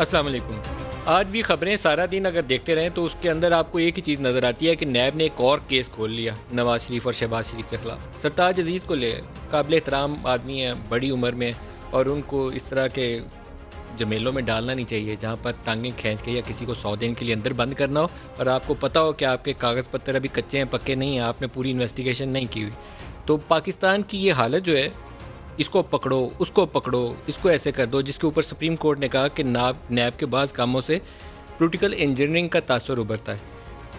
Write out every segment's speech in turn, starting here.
السلام علیکم. آج بھی خبریں سارا دن اگر دیکھتے رہیں تو اس کے اندر آپ کو ایک ہی چیز نظر آتی ہے کہ نیب نے ایک اور کیس کھول لیا نواز شریف اور شہباز شریف کے خلاف. سرتاج عزیز کو لے قابل احترام آدمی ہیں, بڑی عمر میں, اور ان کو اس طرح کے جمیلوں میں ڈالنا نہیں چاہیے جہاں پر ٹانگیں کھینچ کے یا کسی کو 100 دن کے لیے اندر بند کرنا ہو اور آپ کو پتہ ہو کہ آپ کے کاغذ پتر ابھی کچے ہیں, پکے نہیں ہیں, آپ نے پوری انویسٹیگیشن نہیں کی ہوئی. تو پاکستان کی یہ حالت جو ہے, اس کو پکڑو, اس کو پکڑو, اس کو ایسے کر دو, جس کے اوپر سپریم کورٹ نے کہا کہ نیب کے بعض کاموں سے پولیٹیکل انجینئرنگ کا تاثر ابھرتا ہے.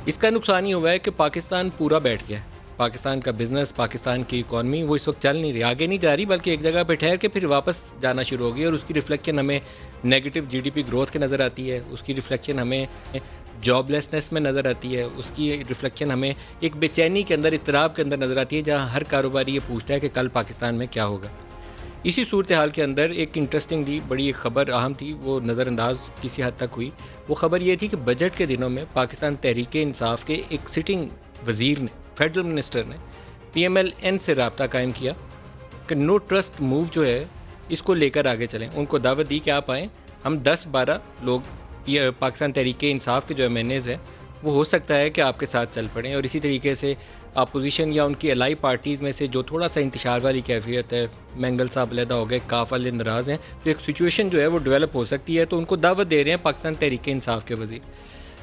اس کا نقصان یہ ہوا ہے کہ پاکستان پورا بیٹھ گیا ہے. پاکستان کا بزنس, پاکستان کی اکانومی وہ اس وقت چل نہیں رہی, آگے نہیں جا رہی, بلکہ ایک جگہ پہ ٹھہر کے پھر واپس جانا شروع ہو گئی. اور اس کی ریفلیکشن ہمیں negative G D P growth کے نظر آتی ہے, اس کی ریفلیکشن ہمیں جاب لیسنس میں نظر آتی ہے, اس کی ریفلیکشن ہمیں ایک بے چینی کے اندر, اضطراب کے اندر نظر آتی ہے, جہاں ہر کاروباری یہ پوچھتا ہے کہ کل پاکستان میں کیا ہوگا. اسی صورتحال کے اندر ایک انٹرسٹنگلی بڑی ایک خبر اہم تھی, وہ نظر انداز کسی حد تک ہوئی. وہ خبر یہ تھی کہ بجٹ کے دنوں میں پاکستان تحریک انصاف کے ایک سٹنگ وزیر نے, فیڈرل منسٹر نے, پی ایم ایل این سے رابطہ قائم کیا کہ نو ٹرسٹ موو جو ہے اس کو لے کر آگے چلیں. ان کو دعوت دی کہ آپ آئیں, ہم 10-12 لوگ پاکستان تحریک انصاف کے جو ایم این ایز ہیں وہ ہو سکتا ہے کہ آپ کے ساتھ چل پڑیں. اور اسی طریقے سے اپوزیشن یا ان کی الائی پارٹیز میں سے جو تھوڑا سا انتشار والی کیفیت ہے, مینگل صاحب علیحدہ ہو گئے, کاف والے ناراض ہیں, تو ایک سچویشن جو ہے وہ ڈیولپ ہو سکتی ہے. تو ان کو دعوت دے رہے ہیں پاکستان تحریک انصاف کے وزیر.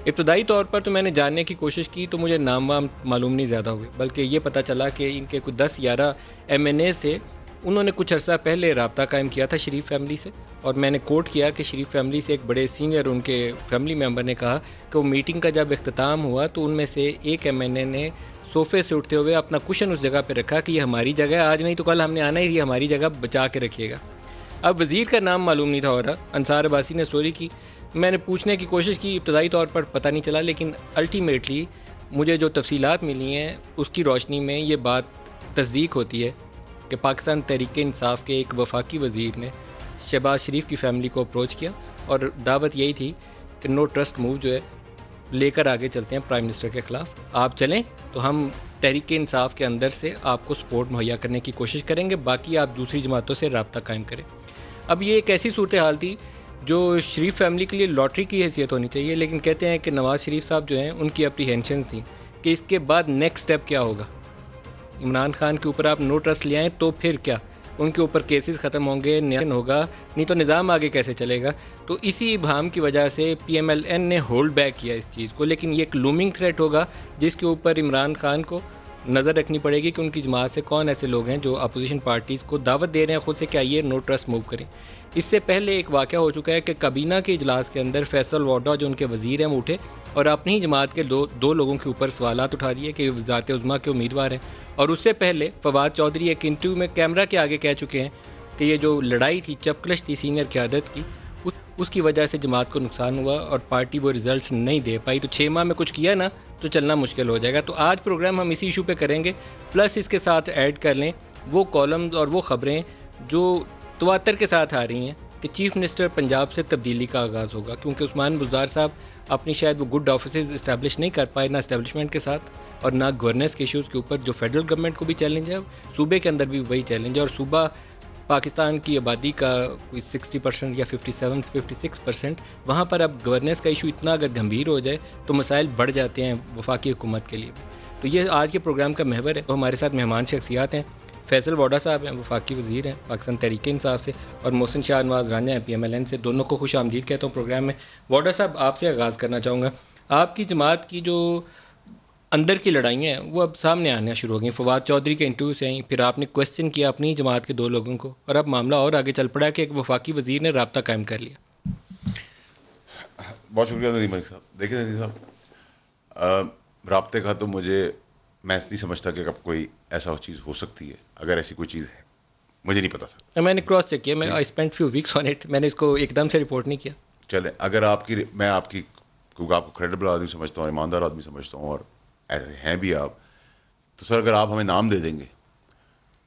ابتدائی طور پر تو میں نے جاننے کی کوشش کی تو مجھے نام وام معلوم نہیں زیادہ ہوئے, بلکہ یہ پتہ چلا کہ ان کے کچھ 10-11 ایم این اے سے انہوں نے کچھ عرصہ پہلے رابطہ قائم کیا تھا شریف فیملی سے. اور میں نے کوٹ کیا کہ شریف فیملی سے ایک بڑے سینئر ان کے فیملی ممبر نے کہا کہ وہ میٹنگ کا جب اختتام ہوا تو ان میں سے ایک ایم این اے نے صوفے سے اٹھتے ہوئے اپنا کشن اس جگہ پہ رکھا کہ یہ ہماری جگہ ہے, آج نہیں تو کل ہم نے آنا ہی, یہ ہماری جگہ بچا کے رکھیے گا. اب وزیر کا نام معلوم نہیں تھا ہو رہا. انصار عباسی نے سٹوری کی, میں نے پوچھنے کی کوشش کی, ابتدائی طور پر پتہ نہیں چلا, لیکن الٹیمیٹلی مجھے جو تفصیلات ملی ہیں اس کی روشنی میں یہ بات تصدیق ہوتی ہے کہ پاکستان تحریک انصاف کے ایک وفاقی وزیر نے شہباز شریف کی فیملی کو اپروچ کیا اور دعوت یہی تھی کہ نو ٹرسٹ موو جو ہے لے کر آگے چلتے ہیں پرائم منسٹر کے خلاف, آپ چلیں تو ہم تحریک انصاف کے اندر سے آپ کو سپورٹ مہیا کرنے کی کوشش کریں گے, باقی آپ دوسری جماعتوں سے رابطہ قائم کریں. اب یہ ایک ایسی صورتحال تھی جو شریف فیملی کے لیے لاٹری کی حیثیت ہونی چاہیے, لیکن کہتے ہیں کہ نواز شریف صاحب جو ہیں ان کی اپریہینشنز تھیں کہ اس کے بعد نیکسٹ سٹیپ کیا ہوگا. عمران خان کے اوپر آپ نو ٹرسٹ لے آئیں تو پھر کیا, ان کے اوپر کیسز ختم ہوں گے, نیان ہوگا, نہیں تو نظام آگے کیسے چلے گا. تو اسی ابہام کی وجہ سے پی ایم ایل این نے ہولڈ بیک کیا اس چیز کو, لیکن یہ ایک لومنگ تھریٹ ہوگا جس کے اوپر عمران خان کو نظر رکھنی پڑے گی کہ ان کی جماعت سے کون ایسے لوگ ہیں جو اپوزیشن پارٹیز کو دعوت دے رہے ہیں خود سے کہ آئیے نو ٹرسٹ موو کریں. اس سے پہلے ایک واقعہ ہو چکا ہے کہ کابینہ کے اجلاس کے اندر فیصل ووڈا جو ان کے وزیر ہیں وہ اٹھے اور اپنی ہی جماعت کے دو لوگوں کے اوپر سوالات اٹھا دیے کہ وزارت عظمیٰ کے امیدوار ہیں. اور اس سے پہلے فواد چودھری ایک انٹرویو میں کیمرہ کے آگے کہہ چکے ہیں کہ یہ جو لڑائی تھی, چپکلش تھی سینئر قیادت کی, اس کی وجہ سے جماعت کو نقصان ہوا اور پارٹی وہ ریزلٹس نہیں دے پائی. تو 6 ماہ میں کچھ کیا نا تو چلنا مشکل ہو جائے گا. تو آج پروگرام ہم اسی ایشو پہ کریں گے, پلس اس کے ساتھ ایڈ کر لیں وہ کالمز اور وہ خبریں جو تواتر کے ساتھ آ رہی ہیں کہ چیف منسٹر پنجاب سے تبدیلی کا آغاز ہوگا, کیونکہ عثمان بزدار صاحب اپنی شاید وہ گڈ آفیسز اسٹیبلش نہیں کر پائے, نہ اسٹیبلشمنٹ کے ساتھ اور نہ گورننس کے ایشوز کے اوپر جو فیڈرل گورنمنٹ کو بھی چیلنج ہے, صوبے کے اندر بھی وہی چیلنج ہے. اور صوبہ پاکستان کی آبادی کا کوئی 60% یا 57-56%, وہاں پر اب گورننس کا ایشو اتنا اگر گمبھیر ہو جائے تو مسائل بڑھ جاتے ہیں وفاقی حکومت کے لیے بھی. تو یہ آج کے پروگرام کا محور ہے. تو ہمارے ساتھ مہمان شخصیات ہیں, فیصل ووڈا صاحب ہیں, وفاقی وزیر ہیں پاکستان تحریک انصاف سے, اور محسن شاہ نواز رانجھا ہیں پی ایم ایل این سے. دونوں کو خوش آمدید کہتا ہوں پروگرام میں. ووڈا صاحب آپ سے آغاز کرنا چاہوں گا. آپ کی جماعت کی جو اندر کی لڑائیاں ہیں وہ اب سامنے آنا شروع ہو گئیں. فواد چودھری کے انٹرویو سے آئیں, پھر آپ نے کویسچن کیا اپنی جماعت کے 2 لوگوں کو, اور اب معاملہ اور آگے چل پڑا کہ ایک وفاقی وزیر نے رابطہ قائم کر لیا. بہت شکریہ ندیم ملک صاحب. دیکھیں ندیم صاحب, رابطے کا تو میں نہیں سمجھتا کہ اب کوئی ایسا چیز ہو سکتی ہے. اگر ایسی کوئی چیز ہے مجھے نہیں پتا سر. میں نے کراس چیک کیا, میں I spend few weeks on it, میں نے اس کو ایک دم سے رپورٹ نہیں کیا. چلے, اگر میں آپ کو کریڈیبل آدمی سمجھتا ہوں, ایماندار آدمی سمجھتا ہوں, اور ایسے ہیں بھی آپ, تو سر اگر آپ ہمیں نام دے دیں گے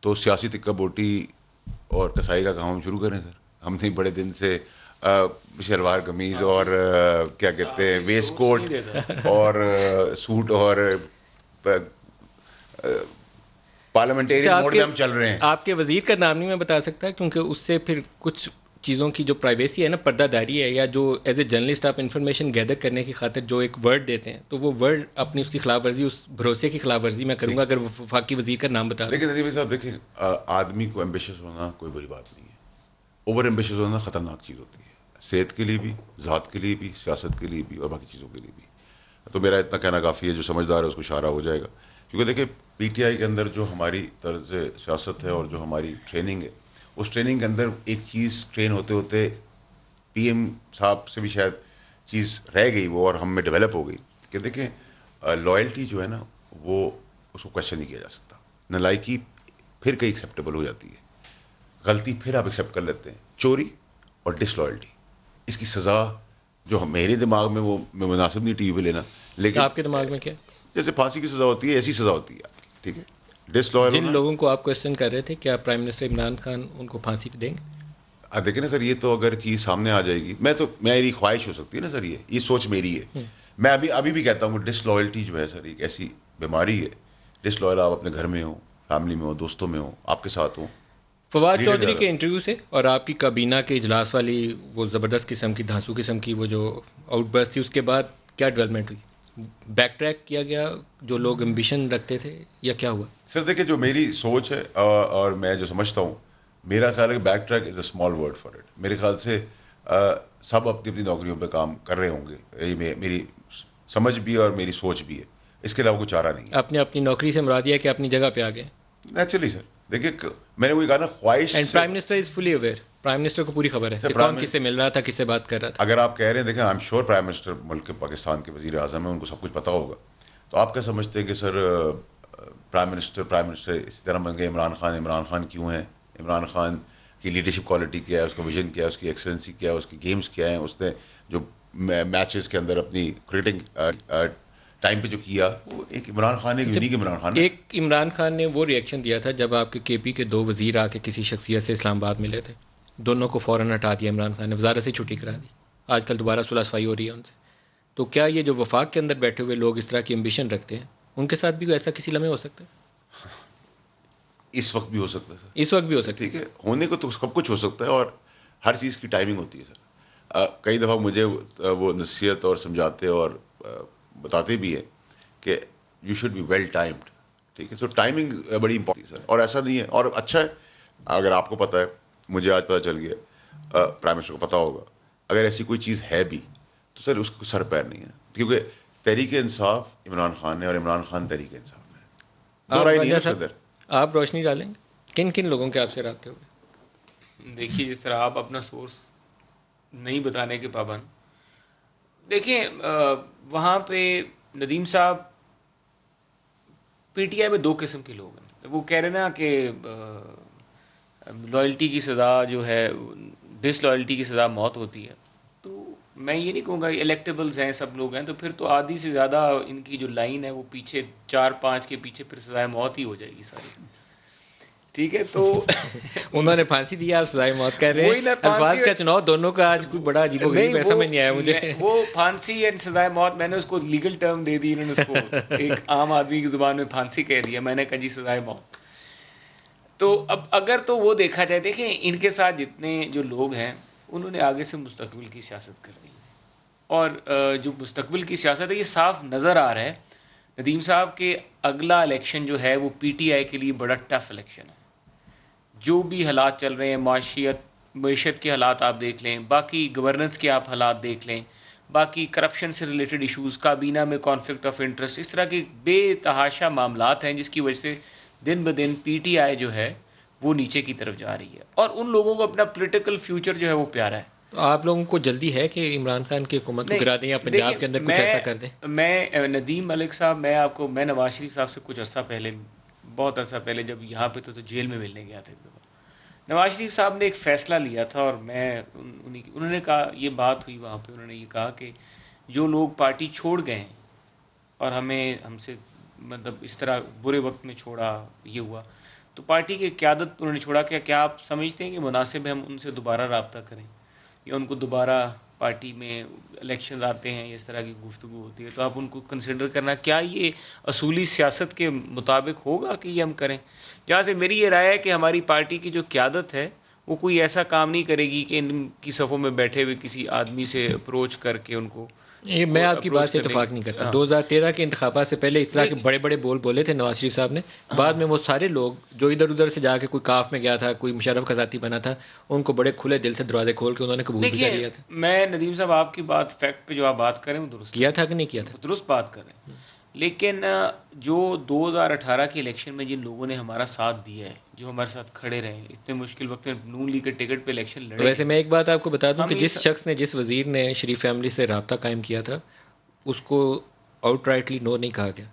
تو سیاسی تکہ بوٹی اور کسائی کا کام ہم شروع کریں سر. ہم نہیں بڑے دن سے شلوار قمیض اور کیا کہتے ہیں ویسٹ کوٹ اور سوٹ اور پارلیمنٹری موڈ میں ہم چل رہے ہیں. آپ کے وزیر کا نام نہیں میں بتا سکتا کیونکہ اس سے پھر کچھ چیزوں کی جو پرائیویسی ہے نا، پردہ داری ہے، یا جو ایز اے جرنلسٹ آپ انفارمیشن گیدر کرنے کی خاطر جو ایک ورڈ دیتے ہیں، تو وہ ورڈ اپنی اس کی خلاف ورزی، اس بھروسے کی خلاف ورزی میں کروں گا اگر وفاقی وزیر کا نام بتا دوں. لیکن ندیم بھائی صاحب دیکھیں، آدمی کو ایمبیشیس ہونا کوئی بری بات نہیں ہے. اوور ایمبیشیس ہونا خطرناک چیز ہوتی ہے، صحت کے لیے بھی، ذات کے لیے بھی، سیاست کے لیے بھی، اور باقی چیزوں کے لیے بھی. تو میرا اتنا کہنا کافی ہے، جو سمجھدار ہے اس کو اشارہ ہو جائے گا. کیونکہ دیکھیں پی ٹی آئی کے اندر جو ہماری طرز سیاست ہے اور جو ہماری ٹریننگ ہے، اس ٹریننگ کے اندر ایک چیز ٹرین ہوتے ہوتے پی ایم صاحب سے بھی شاید چیز رہ گئی وہ، اور ہم میں ڈیولپ ہو گئی کہ دیکھیں لائلٹی جو ہے نا، وہ اس کو کویشچن نہیں کیا جا سکتا. نالائکی پھر کہیں ایکسیپٹیبل ہو جاتی ہے، غلطی پھر آپ ایکسیپٹ کر لیتے ہیں. چوری اور ڈس لائلٹی، اس کی سزا جو میرے دماغ میں وہ میں مناسب نہیں ٹی وی پہ لینا، لیکن آپ کے دماغ میں کیا؟ جیسے پھانسی کی سزا ہوتی ہے ایسی سزا ہوتی ہے آپ کی، ٹھیک ہے. ڈس لائل جن ہونا، لوگوں کو آپ کوشچن کر رہے تھے کیا پرائم منسٹر عمران خان ان کو پھانسی پہ دیں گے؟ دیکھیں نا سر، یہ تو اگر چیز سامنے آ جائے گی، میری خواہش ہو سکتی ہے نا سر، یہ سوچ میری ہے. میں ابھی بھی کہتا ہوں کہ ڈس لائلٹی جو ہے سر ایک ایسی بیماری ہے. ڈس لائل آپ اپنے گھر میں ہوں، فیملی میں ہوں، دوستوں میں ہوں، آپ کے ساتھ ہوں. فواد لیڈر چودھری زیادہ کے انٹرویو سے اور آپ کی کابینہ کے اجلاس والی وہ زبردست قسم کی دھانسو قسم کی وہ جو آؤٹ برسٹ تھی، اس کے بعد کیا ڈیولپمنٹ ہوئی؟ بیک ٹریک کیا گیا جو لوگ امبیشن رکھتے تھے، یا کیا ہوا؟ سر دیکھیں جو میری سوچ ہے اور میں جو سمجھتا ہوں، میرا خیال ہے کہ back track is a small word for it. میرے خیال سے سب اپنی اپنی نوکریوں پہ کام کر رہے ہوں گے، یہ میری سمجھ بھی ہے اور میری سوچ بھی ہے. اس کے علاوہ کوئی چارہ نہیں ہے. آپ نے اپنی نوکری سے مراد دیا کہ اپنی جگہ پہ آ گئے. نیچرلی سر دیکھیے، میں نے وہی کہا نا، خواہش اینڈ سے. Prime minister is fully aware, prime minister کو پوری خبر ہے سر کہ پرائم کون کس سے مل رہا تھا، کس سے بات کر رہا تھا. اگر آپ کہہ رہے ہیں، دیکھیں I am sure prime minister ملک کے پاکستان کے وزیر اعظم ہیں، ان کو سب کچھ پتہ ہوگا. تو آپ کیا سمجھتے ہیں کہ سر پرائم منسٹر اسی طرح بن گئے عمران خان کیوں ہیں؟ عمران خان کی لیڈرشپ کوالٹی کیا ہے، اس کا ویژن کیا ہے، اس کی ایکسلنسی کیا ہے، اس کی گیمز کیا ہیں، اس نے جو میچز کے اندر اپنی کریٹنگ ٹائم پہ جو کیا، وہ ایک عمران خان، ایک یونیک عمران خان ہے. ایک عمران خان نے وہ ریئیکشن دیا تھا جب آپ کے کے پی کے 2 وزیر آ کے کسی شخصیت سے اسلام آباد ملے تھے، دونوں کو فوراً ہٹا دیا عمران خان نے، وزارت سے چھٹی کرا دی. آج کل دوبارہ صلح صفائی ہو رہی ہے ان سے. تو کیا یہ جو وفاق کے اندر بیٹھے ہوئے لوگ اس طرح کی امبیشن رکھتے ہیں، ان کے ساتھ بھی ایسا کسی لمحے ہو سکتا ہے؟ اس وقت بھی ہو سکتا ہے سر، اس وقت بھی ہو سکتا ہے. ٹھیک ہے. ہونے کو تو سب کچھ ہو سکتا ہے، اور ہر چیز کی ٹائمنگ ہوتی ہے سر. کئی دفعہ مجھے وہ نصیحت اور سمجھاتے اور بتاتے بھی ہیں کہ you should be well timed, ٹھیک ہے. سو ٹائمنگ بڑی امپورٹنٹ ہے سر، اور ایسا نہیں ہے. اور اچھا ہے اگر آپ کو پتہ ہے، مجھے آج پتہ چل گیا، پرائم منسٹر کو پتہ ہوگا، اگر ایسی کوئی چیز ہے بھی تو سر اس کو سر پیر نہیں ہے. کیونکہ تحریک انصاف عمران خان ہے اور عمران خان تحریک انصاف ہے، دو رائے نہیں ہے اس کے اندر. آپ روشنی ڈالیں گے کن کن لوگوں کے آپ سے رابطے ہوئے؟ دیکھیے جس طرح آپ اپنا سورس نہیں بتانے کے پابند، دیکھیں وہاں پہ ندیم صاحب، پی ٹی آئی میں 2 قسم کے لوگ ہیں. وہ کہہ رہے نا کہ لائلٹی کی سزا جو ہے، ڈس لائلٹی کی سزا موت ہوتی ہے. تو میں یہ نہیں کہوں گا الیکٹیبلز ہیں، سب لوگ ہیں، تو پھر تو آدھی سے زیادہ ان کی جو لائن ہے وہ پیچھے 4-5 کے پیچھے پھر سزائے موت ہی ہو جائے گی ساری. ٹھیک ہے. تو انہوں نے پھانسی دیا، آپ سزائے موت کہہ رہے وہی ہیں. نا، الفاظ کا چناؤ دونوں کا آج کوئی بڑا عجیب و غریب ہے، سمجھ نہیں آیا مجھے. وہ پھانسی یا سزائے موت، میں نے اس کو لیگل ٹرم دے دی، انہوں نے اس کو ایک عام آدمی کی زبان میں پھانسی کہہ دیا، میں نے کہا جی سزائے موت. تو اب اگر تو وہ دیکھا جائے، دیکھیں ان کے ساتھ جتنے جو لوگ ہیں انہوں نے آگے سے مستقبل کی سیاست کر رہی ہے، اور جو مستقبل کی سیاست ہے یہ صاف نظر آ رہا ہے. ندیم صاحب کے اگلا الیکشن جو ہے وہ پی ٹی آئی کے لیے بڑا ٹف الیکشن ہے. جو بھی حالات چل رہے ہیں، معیشت کے حالات آپ دیکھ لیں، باقی گورننس کے آپ حالات دیکھ لیں، باقی کرپشن سے ریلیٹڈ ایشوز، کابینہ میں کانفلکٹ آف انٹرسٹ، اس طرح کے بے تحاشا معاملات ہیں جس کی وجہ سے دن بدن پی ٹی آئی جو ہے وہ نیچے کی طرف جا رہی ہے، اور ان لوگوں کو اپنا پولیٹیکل فیوچر جو ہے وہ پیارا ہے. تو آپ لوگوں کو جلدی ہے کہ عمران خان کی حکومت کو گرا دیں یا پنجاب کے اندر کچھ ایسا کر دیں؟ میں ندیم ملک صاحب، میں نواز شریف صاحب سے کچھ عرصہ پہلے، بہت عرصہ پہلے جب یہاں پہ تو جیل میں ملنے گیا تھا ایک دفعہ، نواز شریف صاحب نے ایک فیصلہ لیا تھا، اور انہوں نے کہا، یہ بات ہوئی وہاں پہ، انہوں نے یہ کہا کہ جو لوگ پارٹی چھوڑ گئے ہیں اور ہم سے مطلب اس طرح برے وقت میں چھوڑا، یہ ہوا، تو پارٹی کی قیادت انہوں نے چھوڑا. کیا آپ سمجھتے ہیں کہ مناسب ہے ہم ان سے دوبارہ رابطہ کریں، یا ان کو دوبارہ پارٹی میں الیکشنز آتے ہیں، اس طرح کی گفتگو ہوتی ہے تو آپ ان کو کنسیڈر کرنا، کیا یہ اصولی سیاست کے مطابق ہوگا کہ یہ ہم کریں؟ جہاں سے میری یہ رائے ہے کہ ہماری پارٹی کی جو قیادت ہے وہ کوئی ایسا کام نہیں کرے گی کہ ان کی صفوں میں بیٹھے ہوئے کسی آدمی سے اپروچ کر کے ان کو یہ میں آپ کی بات سے اتفاق نہیں کرتا. 2013 کے انتخابات سے پہلے اس طرح کے بڑے بڑے بولے تھے نواز شریف صاحب نے. بعد میں وہ سارے لوگ جو ادھر ادھر سے جا کے کوئی کاف میں گیا تھا, کوئی مشرف کا ذاتی بنا تھا, ان کو بڑے کھلے دل سے دروازے کھول کے انہوں نے قبول بھی کر لیا تھا. میں ندیم صاحب آپ کی بات فیکٹ پہ جو آپ بات کریں وہ درست کیا تھا کہ نہیں کیا تھا, درست بات کر رہے ہیں. لیکن جو 2018 کے الیکشن میں جن لوگوں نے ہمارا ساتھ دیا ہے, جو ہمارے ساتھ کھڑے رہے ہیں اتنے مشکل وقت میں, نون لیگ کے ٹکٹ پہ الیکشن لڑے. ویسے میں ایک بات آپ کو بتا دوں کہ جس شخص نے, جس وزیر نے شریف فیملی سے رابطہ قائم کیا تھا, اس کو آؤٹ رائٹلی نو نہیں کہا گیا,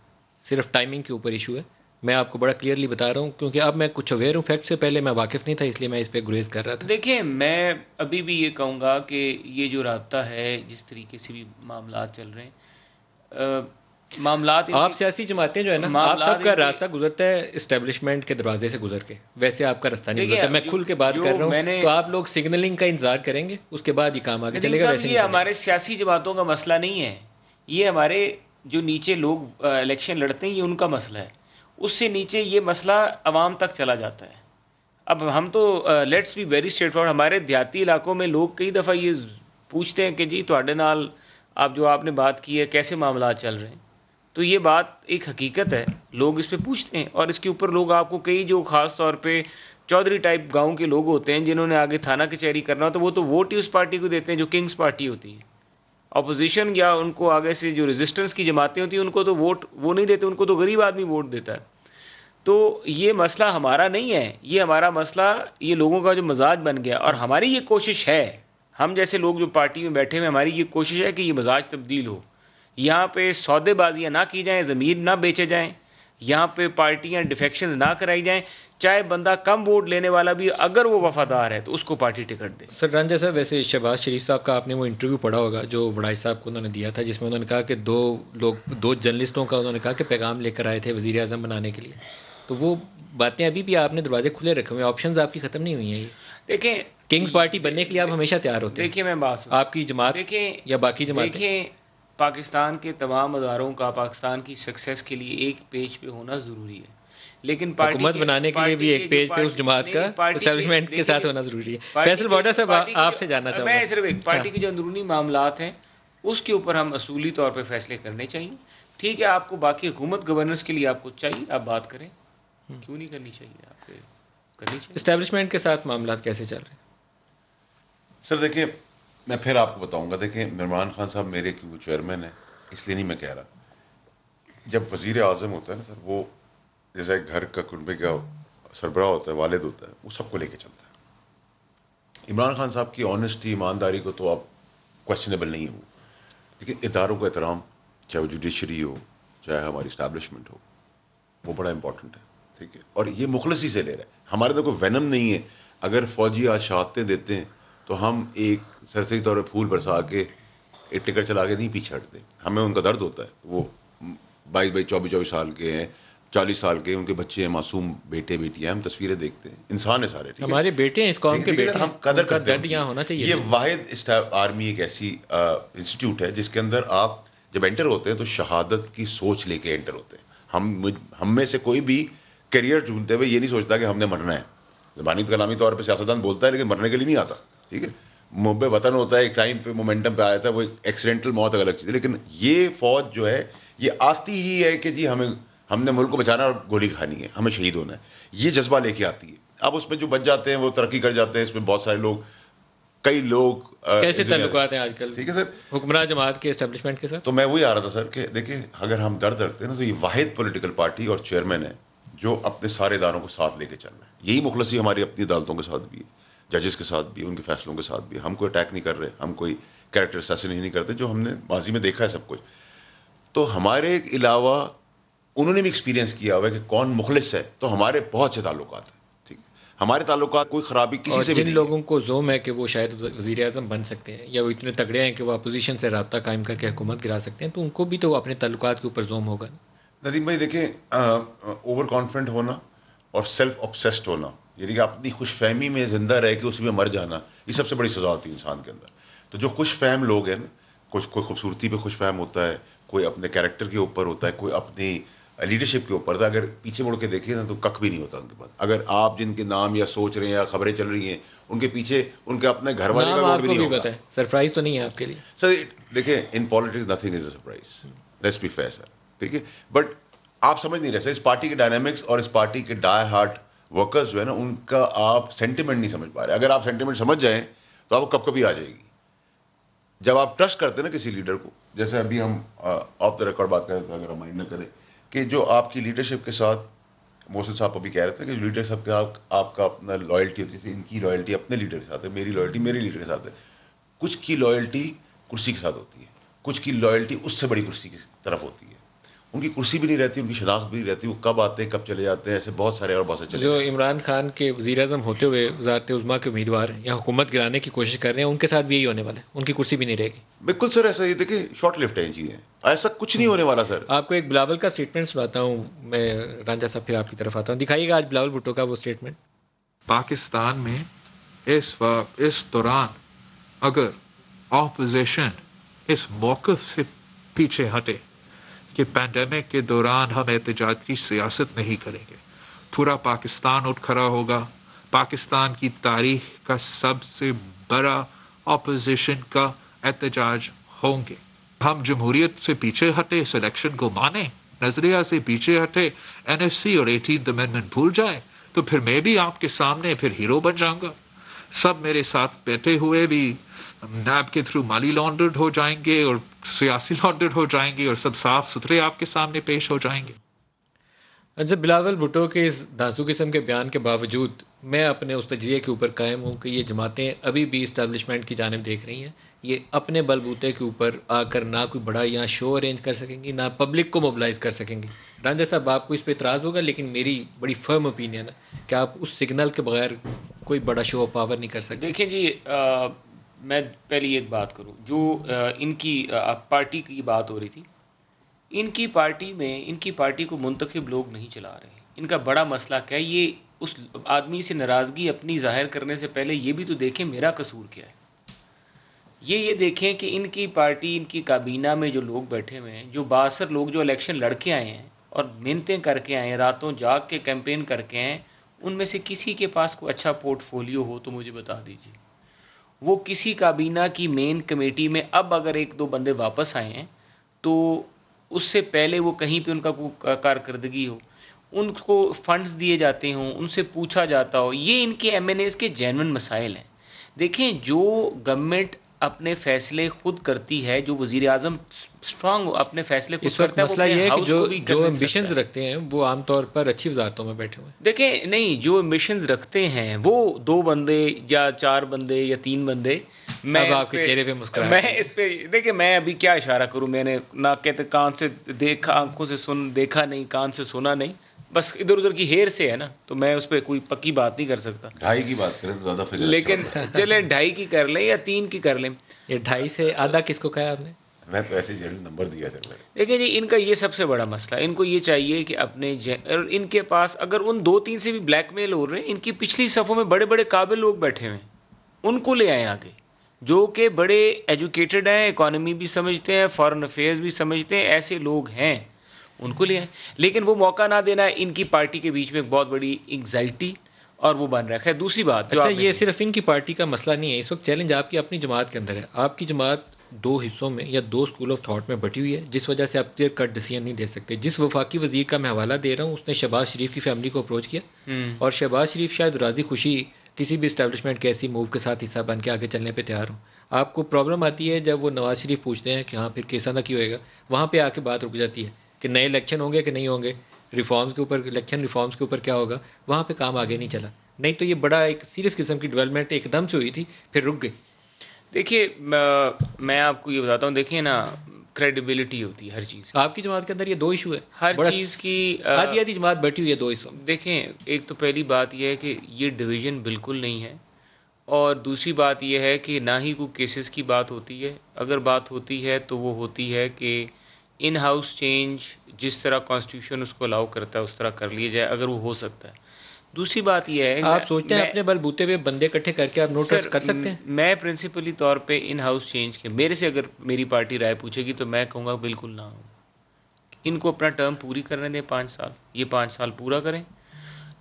صرف ٹائمنگ کے اوپر ایشو ہے. میں آپ کو بڑا کلیئرلی بتا رہا ہوں کیونکہ اب میں کچھ اویئر ہوں فیکٹ سے, پہلے میں واقف نہیں تھا اس لیے میں اس پہ گریز کر رہا تھا. دیکھیں میں ابھی بھی یہ کہوں گا کہ یہ جو رابطہ ہے, جس طریقے سے بھی معاملات چل رہے ہیں, معاملات آپ سیاسی جماعتیں جو ہے نا, آپ سب کا راستہ گزرتا ہے اسٹیبلشمنٹ کے دروازے سے گزر کے, ویسے آپ کا راستہ نہیں گزرتا. میں کھل کے بات کر رہا ہوں, تو آپ لوگ سگنلنگ کا انتظار کریں گے, اس کے بعد یہ کام آگے چلے گا. ویسے یہ ہمارے سیاسی جماعتوں کا مسئلہ نہیں ہے, یہ ہمارے جو نیچے لوگ الیکشن لڑتے ہیں یہ ان کا مسئلہ ہے. اس سے نیچے یہ مسئلہ عوام تک چلا جاتا ہے. اب ہم تو let's be very straight forward, ہمارے دیہاتی علاقوں میں لوگ کئی دفعہ یہ پوچھتے ہیں کہ جی تواڈے نال آپ نے بات کی ہے کیسے معاملات چل رہے ہیں. تو یہ بات ایک حقیقت ہے, لوگ اس پہ پوچھتے ہیں, اور اس کے اوپر لوگ آپ کو کئی جو خاص طور پہ چودھری ٹائپ گاؤں کے لوگ ہوتے ہیں جنہوں نے آگے تھانہ کچہری کرنا ہوتا ہے, وہ تو ووٹ ہی اس پارٹی کو دیتے ہیں جو کنگز پارٹی ہوتی ہے. اپوزیشن یا ان کو آگے سے جو ریزسٹنس کی جماعتیں ہوتی ہیں ان کو تو ووٹ وہ نہیں دیتے, ان کو تو غریب آدمی ووٹ دیتا ہے. تو یہ مسئلہ ہمارا نہیں ہے, یہ ہمارا مسئلہ یہ لوگوں کا جو مزاج بن گیا. اور ہماری یہ کوشش ہے, ہم جیسے لوگ جو پارٹی میں بیٹھے ہوئے, ہماری یہ کوشش ہے کہ یہ مزاج تبدیل ہو. یہاں پہ سودے بازیاں نہ کی جائیں, زمین نہ بیچے جائیں, یہاں پہ پارٹیاں ڈیفیکشنز نہ کرائی جائیں. چاہے بندہ کم ووٹ لینے والا بھی اگر وہ وفادار ہے تو اس کو پارٹی ٹکٹ دے. سر رانجھا صاحب, ویسے شہباز شریف صاحب کا آپ نے وہ انٹرویو پڑھا ہوگا جو وڑائی صاحب کو انہوں نے دیا تھا, جس میں انہوں نے کہا کہ دو جرنلسٹوں کا انہوں نے کہا کہ پیغام لے کر آئے تھے وزیر اعظم بنانے کے لیے. تو وہ باتیں ابھی بھی آپ نے دروازے کھلے رکھے ہوئے ہیں, آپشنز آپ کی ختم نہیں ہوئی ہیں. یہ دیکھیں کنگز پارٹی بننے کے لیے آپ ہمیشہ تیار ہوتے ہیں. دیکھیں میں بات آپ کی جماعت یا باقی جماعتیں, دیکھیں پاکستان کے تمام اداروں کا پاکستان کی سکسیس کے لیے ایک پیج پہ ہونا ضروری ہے, لیکن حکومت بنانے کے لیے بھی ایک پیج پہ اس جماعت کا اسٹیبلشمنٹ کے ساتھ ہونا ضروری ہے. فیصل بارڈر صاحب آپ سے جاننا چاہوں گا, میں صرف ایک پارٹی کے جو اندرونی معاملات ہیں اس کے اوپر ہم اصولی طور پہ فیصلے کرنے چاہیے. ٹھیک ہے, آپ کو باقی حکومت گورننس کے لیے آپ کو چاہیے, آپ بات کریں, کیوں نہیں کرنی چاہیے, آپ کرنی چاہیے. اسٹیبلشمنٹ کے ساتھ معاملات کیسے چل رہے ہیں؟ سر دیکھیں, میں پھر آپ کو بتاؤں گا. دیکھیں عمران خان صاحب میرے کیوں چیئرمین ہیں, اس لیے نہیں میں کہہ رہا. جب وزیر اعظم ہوتا ہے نا سر, وہ جیسے گھر کا کنبے کا سربراہ ہوتا ہے, والد ہوتا ہے, وہ سب کو لے کے چلتا ہے. عمران خان صاحب کی آنیسٹی, ایمانداری کو تو آپ کوشچنیبل نہیں ہو, لیکن اداروں کا احترام, چاہے وہ جوڈیشری ہو چاہے ہماری اسٹیبلشمنٹ ہو, وہ بڑا امپورٹنٹ ہے. ٹھیک ہے, اور یہ مخلصی سے لے رہا ہے. ہمارے تو کوئی وینم نہیں ہے. اگر فوجی آج شہادتیں دیتے ہیں تو ہم ایک سرسری طور پہ پھول برسا کے ایک ٹکٹ چلا کے نہیں پیچھے ہٹتے. ہمیں ان کا درد ہوتا ہے. وہ 22-24 سال کے ہیں, 40 سال کے, ان کے بچے ہیں, معصوم بیٹے بیٹیاں, ہم تصویریں دیکھتے ہیں, انسان ہے سارے, ہمارے بیٹے ہیں, اس قوم کے بیٹے, ہم قدر کرتے ہیں. درد یہاں ہونا چاہیے. یہ واحد آرمی ایک ایسی انسٹیٹیوٹ ہے جس کے اندر آپ جب انٹر ہوتے ہیں تو شہادت کی سوچ لے کے انٹر ہوتے ہیں. ہم میں سے کوئی بھی کیریئر ڈھونڈتے ہوئے یہ نہیں سوچتا کہ ہم نے مرنا ہے. زبانی کلامی طور پہ سیاستدان بولتا ہے لیکن مرنے کے لیے نہیں آتا. ٹھیک ہے, محب وطن ہوتا ہے, ایک ٹائم پہ مومنٹم پہ آیا تھا, وہ ایکسیڈنٹل موت الگ چیز ہے. لیکن یہ فوج جو ہے یہ آتی ہی ہے کہ جی ہم نے ملک کو بچانا اور گولی کھانی ہے, ہمیں شہید ہونا ہے, یہ جذبہ لے کے آتی ہے. اب اس میں جو بچ جاتے ہیں وہ ترقی کر جاتے ہیں. اس میں بہت سارے لوگ, کئی لوگ کیسے تعلقات ہیں آج کل, ٹھیک ہے سر, حکمراں جماعت کے اسٹیبلشمنٹ کے ساتھ. تو میں وہی آ رہا تھا سر کہ دیکھیں اگر ہم درد رکھتے ہیں نا تو یہ واحد پولیٹیکل پارٹی اور چیئرمین ہے جو اپنے سارے اداروں کو ساتھ لے کے چل رہے ہیں. یہی مخلصی ہماری اپنی عدالتوں کے ساتھ بھی ہے, ججز کے ساتھ بھی, ان کے فیصلوں کے ساتھ بھی. ہم کوئی اٹیک نہیں کر رہے, ہم کوئی کیریکٹر اسیسنیشن نہیں کرتے, جو ہم نے ماضی میں دیکھا ہے سب کچھ. تو ہمارے علاوہ انہوں نے بھی ایکسپیرینس کیا ہوا ہے کہ کون مخلص ہے. تو ہمارے بہت سے تعلقات ہیں. ٹھیک ہے, ہمارے تعلقات کوئی خرابی کسی سے بھی نہیں. جن لوگوں کو زوم ہے کہ وہ شاید وزیر اعظم بن سکتے ہیں یا وہ اتنے تگڑے ہیں کہ وہ اپوزیشن سے رابطہ قائم کر کے حکومت گرا سکتے ہیں, تو ان کو بھی تو اپنے تعلقات کے اوپر زوم ہوگا. ندیم بھائی دیکھیں, اوور کانفیڈنٹ ہونا اور سیلف آبسیسڈ ہونا, یعنی کہ اپنی خوش فہمی میں زندہ رہ کے اسی میں مر جانا, یہ سب سے بڑی سزا ہوتی ہے انسان کے اندر. تو جو خوش فہم لوگ ہیں نا, کوئی خوبصورتی پہ خوش فہم ہوتا ہے, کوئی اپنے کیریکٹر کے اوپر ہوتا ہے, کوئی اپنی لیڈرشپ کے اوپر تھا. اگر پیچھے مڑ کے دیکھیں نا تو کک بھی نہیں ہوتا ان کے پاس. اگر آپ جن کے نام یا سوچ رہے ہیں یا خبریں چل رہی ہیں ان کے پیچھے ان کے اپنے گھر والے کا نام ووٹ آپ بھی کو نہیں بھی ہوگا. پتہ ہے, سرپرائز تو نہیں ہے آپ کے لیے سر دیکھیں, in politics nothing is a surprise, let's be fair sir, ٹھیک ہے. بٹ آپ سمجھ نہیں رہے سر اس پارٹی کے ڈائنامکس اور اس پارٹی کے ڈائی ہارٹ ورکرز جو ہے نا ان کا آپ سینٹیمنٹ نہیں سمجھ پا رہے. اگر آپ سینٹیمنٹ سمجھ جائیں تو آپ کو کب کبھی آ جائے گی. جب آپ ٹرسٹ کرتے ہیں نا کسی لیڈر کو, جیسے ابھی ہم آف دا ریکارڈ بات کر رہے تھے, اگر ہم مائنڈ نہ کریں, کہ جو آپ کی لیڈرشپ کے ساتھ محسن صاحب ابھی کہہ رہے تھے کہ لیڈر صاحب کے آپ کا اپنا لائلٹی ہوتی ہے, جیسے ان کی لائلٹی اپنے لیڈر کے ساتھ ہے, میری لائلٹی میرے لیڈر کے ساتھ ہے. کچھ کی لائلٹی کرسی کے ساتھ ہوتی ہے, کچھ کی لائلٹی اس سے بڑی کرسی کی طرف ہوتی ہے. ان کی کرسی بھی نہیں رہتی, ان کی شناخت بھی نہیں رہتی, وہ کب آتے ہیں کب چلے جاتے ہیں. ایسے بہت سارے اور بہت سے چلے جو گئے. عمران خان کے وزیر اعظم ہوتے ہوئے وزارت عظمیٰ کے امیدوار ہیں یا حکومت گرانے کی کوشش کر رہے ہیں, ان کے ساتھ بھی یہی ہونے والا ہے, ان کی کرسی بھی نہیں رہے گی. بالکل سر, ایسا یہ دیکھیں شارٹ لفٹ ہے چیزیں, ایسا کچھ نہیں ہونے والا سر. آپ کو ایک بلاول کا اسٹیٹمنٹ سناتا ہوں میں, رانجھا صاحب پھر آپ کی طرف آتا ہوں. دکھائیے گا آج بلاول بھٹو کا وہ اسٹیٹمنٹ. پاکستان میں اس دوران اگر اپوزیشن اس موقف سے پیچھے ہٹے کہ پینڈیمک کے دوران ہم احتجاجی سیاست نہیں کریں گے, پورا پاکستان اٹھ کھڑا ہوگا. پاکستان کی تاریخ کا سب سے بڑا اپوزیشن کا احتجاج ہوں گے. ہم جمہوریت سے پیچھے ہٹے, اس الیکشن کو مانیں, نظریہ سے پیچھے ہٹے, این ایس سی اور 18th امینڈمنٹ بھول جائیں, تو پھر میں بھی آپ کے سامنے پھر ہیرو بن جاؤں گا. سب میرے ساتھ بیٹھے ہوئے بھی نیب کے تھرو مالی لانڈرڈ ہو جائیں گے اور سیاسی لانڈرڈ ہو جائیں گے, اور سب صاف ستھرے آپ کے سامنے پیش ہو جائیں گے. جب بلاول بھٹو کے اس دھانسو قسم کے بیان کے باوجود میں اپنے اس تجزیے کے اوپر قائم ہوں کہ یہ جماعتیں ابھی بھی اسٹیبلشمنٹ کی جانب دیکھ رہی ہیں. یہ اپنے بل بوتے کے اوپر آ کر نہ کوئی بڑا یہاں شو ارینج کر سکیں گی, نہ پبلک کو موبلائز کر سکیں گی. رانجھا صاحب آپ کو اس پہ اعتراض ہوگا, لیکن میری بڑی فرم اوپینین ہے کہ آپ اس سگنل کے بغیر کوئی بڑا شو آف پاور نہیں کر سکتے. دیکھیں جی, میں پہلی ایک بات کروں, جو ان کی پارٹی کی بات ہو رہی تھی, ان کی پارٹی کو منتخب لوگ نہیں چلا رہے. ان کا بڑا مسئلہ کیا ہے, یہ اس آدمی سے ناراضگی اپنی ظاہر کرنے سے پہلے یہ بھی تو دیکھیں میرا قصور کیا ہے. یہ دیکھیں کہ ان کی پارٹی, ان کی کابینہ میں جو لوگ بیٹھے ہوئے ہیں, جو بااثر لوگ جو الیکشن لڑ کے آئے ہیں اور محنتیں کر کے آئے ہیں, راتوں جاگ کے کیمپین کر کے آئے ہیں, ان میں سے کسی کے پاس کوئی اچھا پورٹ فولیو ہو تو مجھے بتا دیجیے. وہ کسی کابینہ کی مین کمیٹی میں اب اگر ایک دو بندے واپس آئے ہیں تو اس سے پہلے وہ کہیں پہ ان کا کوئی کارکردگی ہو, ان کو فنڈز دیے جاتے ہوں, ان سے پوچھا جاتا ہو. یہ ان کے ایم این ایز کے جینون مسائل ہیں. دیکھیں, جو گورنمنٹ اپنے فیصلے خود کرتی ہے, جو وزیر اعظم اسٹرانگ اپنے فیصلے خود اس وقت کرتا ہے, مسئلہ یہ ہے کہ جو ایمبیشنز ایمبیشنز رکھتے ہیں وہ عام طور پر اچھی وزارتوں میں بیٹھے ہوئے ہیں. دیکھیں نہیں, جو ایمبیشنز رکھتے ہیں وہ 2 بندے یا 4 بندے یا 3 بندے, میں اب آپ کے چہرے پہ مسکراہٹ میں اس پہ دیکھیں, میں ابھی کیا اشارہ کروں, میں نے نہ کہتے کان سے دیکھا, آنکھوں سے دیکھا نہیں, کان سے سنا نہیں, بس ادھر ادھر کی ہیر سے ہے نا, تو میں اس پہ کوئی پکی بات نہیں کر سکتا. 2.5 کی بات کریں تو زیادہ فکر, لیکن چلیں 2.5 کی کر لیں یا 3 کی کر لیں. یہ 2.5 سے آدھا کس کو کہا آپ نے؟ میں تو ایسے جنرل نمبر دیا سر. دیکھیں جی, ان کا یہ سب سے بڑا مسئلہ, ان کو یہ چاہیے کہ اپنے ان کے پاس اگر ان 2-3 سے بھی بلیک میل ہو رہے ہیں, ان کی پچھلی صفوں میں بڑے بڑے قابل لوگ بیٹھے ہوئے ہیں, ان کو لے آئیں آگے, جو کہ بڑے ایجوکیٹڈ ہیں, اکانومی بھی سمجھتے ہیں, فارن افیئرز بھی سمجھتے ہیں, ایسے لوگ ہیں, ان کو لے آئیں. لیکن وہ موقع نہ دینا, ان کی پارٹی کے بیچ میں ایک بہت بڑی انگزائٹی اور وہ بن رکھا ہے. دوسری بات جو اچھا, یہ صرف ان کی پارٹی کا مسئلہ نہیں ہے, اس وقت چیلنج آپ کی اپنی جماعت کے اندر ہے. آپ کی جماعت 2 حصوں میں یا 2 اسکول آف تھاٹ میں بٹی ہوئی ہے, جس وجہ سے آپ کلیئر کٹ ڈیسیژن نہیں لے سکتے. جس وفاقی وزیر کا میں حوالہ دے رہا ہوں, اس نے شہباز شریف کی فیملی کو اپروچ کیا, اور شہباز شریف شاید راضی خوشی کسی بھی اسٹیبلشمنٹ کے ایسی موو کے ساتھ حصہ بن کے آگے چلنے پہ تیار ہوں. آپ کو پرابلم آتی ہے جب وہ نواز شریف پوچھتے ہیں کہ ہاں پھر کیسا نہ کی ہوئے گا, وہاں پہ آ کے بات رک جاتی ہے کہ نئے الیکشن ہوں گے کہ نہیں ہوں گے, ریفارمز کے اوپر, الیکشن ریفارمز کے اوپر کیا ہوگا, وہاں پہ کام آگے نہیں چلا. نہیں تو یہ بڑا ایک سیریس قسم کی ڈیولپمنٹ ایک دم سے ہوئی تھی, پھر رک گئی. دیکھیے, میں آپ کو یہ بتاتا ہوں, دیکھیں نا, کریڈیبلٹی ہوتی ہے ہر چیز کی. آپ کی جماعت کے اندر یہ 2 ایشو ہے, ہر چیز کی آدھی جماعت بیٹھی ہوئی ہے 2 حصوں میں. دیکھیں, ایک تو پہلی بات یہ ہے کہ یہ ڈویژن بالکل نہیں ہے, اور دوسری بات یہ ہے کہ نہ ہی کوئی کیسز کی بات ہوتی ہے. اگر بات ہوتی ہے تو وہ ہوتی ہے کہ ان ہاؤس چینج جس طرح کانسٹیٹیوشن اس کو الاؤ کرتا ہے اس طرح کر لیا جائے, اگر وہ ہو سکتا ہے. دوسری بات یہ ہے, آپ سوچتے ہیں اپنے بل بوتے ہوئے بندے اکٹھے کر کے آپ نوٹس کر سکتے ہیں؟ میں پرنسپلی طور پہ ان ہاؤس چینج کے, میرے سے اگر میری پارٹی رائے پوچھے گی تو میں کہوں گا بالکل نہ ہو. ان کو اپنا ٹرم پوری کرنے دیں 5 سال, یہ 5 سال پورا کریں.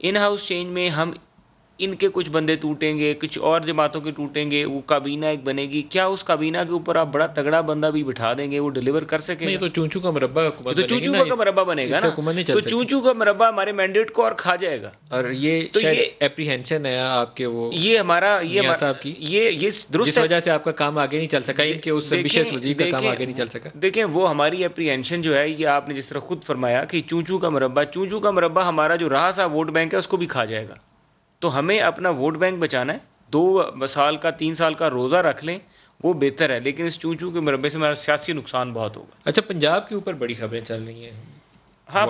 ان ہاؤس چینج میں ہم ان کے کچھ بندے ٹوٹیں گے, کچھ اور جماعتوں کے ٹوٹیں گے, وہ کابینہ ایک بنے گی. کیا اس کابینہ کے اوپر آپ بڑا تگڑا بندہ بھی بٹھا دیں گے وہ ڈیلیور کر سکے نہیں گا؟ تو چونچو کا مربع حکومت تو چونچو کا مربع بنے گا نا, تو چونچو کا مربع ہمارے مینڈیٹ کو اور کھا جائے گا. اور یہ شاید اپریہنشن ہے آپ کے وہ یہ ہمارا میاں صاحب کی, یہ درست جس وجہ سے آپ کا کام آگے نہیں چل سکا, ان کے اس ایمبیشس وزیر کا کام آگے نہیں چل سکا. دیکھیں وہ ہماری اپریہنشن جو ہے, یہ آپ نے جس طرح خود فرمایا کہ چونچو کا مربع ہمارا جو رہا سا ووٹ بینک ہے اس کو بھی کھا جائے گا. تو ہمیں اپنا ووٹ بینک بچانا ہے. 2 سال کا 3 سال کا روزہ رکھ لیں وہ بہتر ہے, لیکن اس چونچو کے مربع سے ہمارا سیاسی نقصان بہت ہوگا. اچھا پنجاب کے اوپر بڑی خبریں چل رہی ہیں. ہاں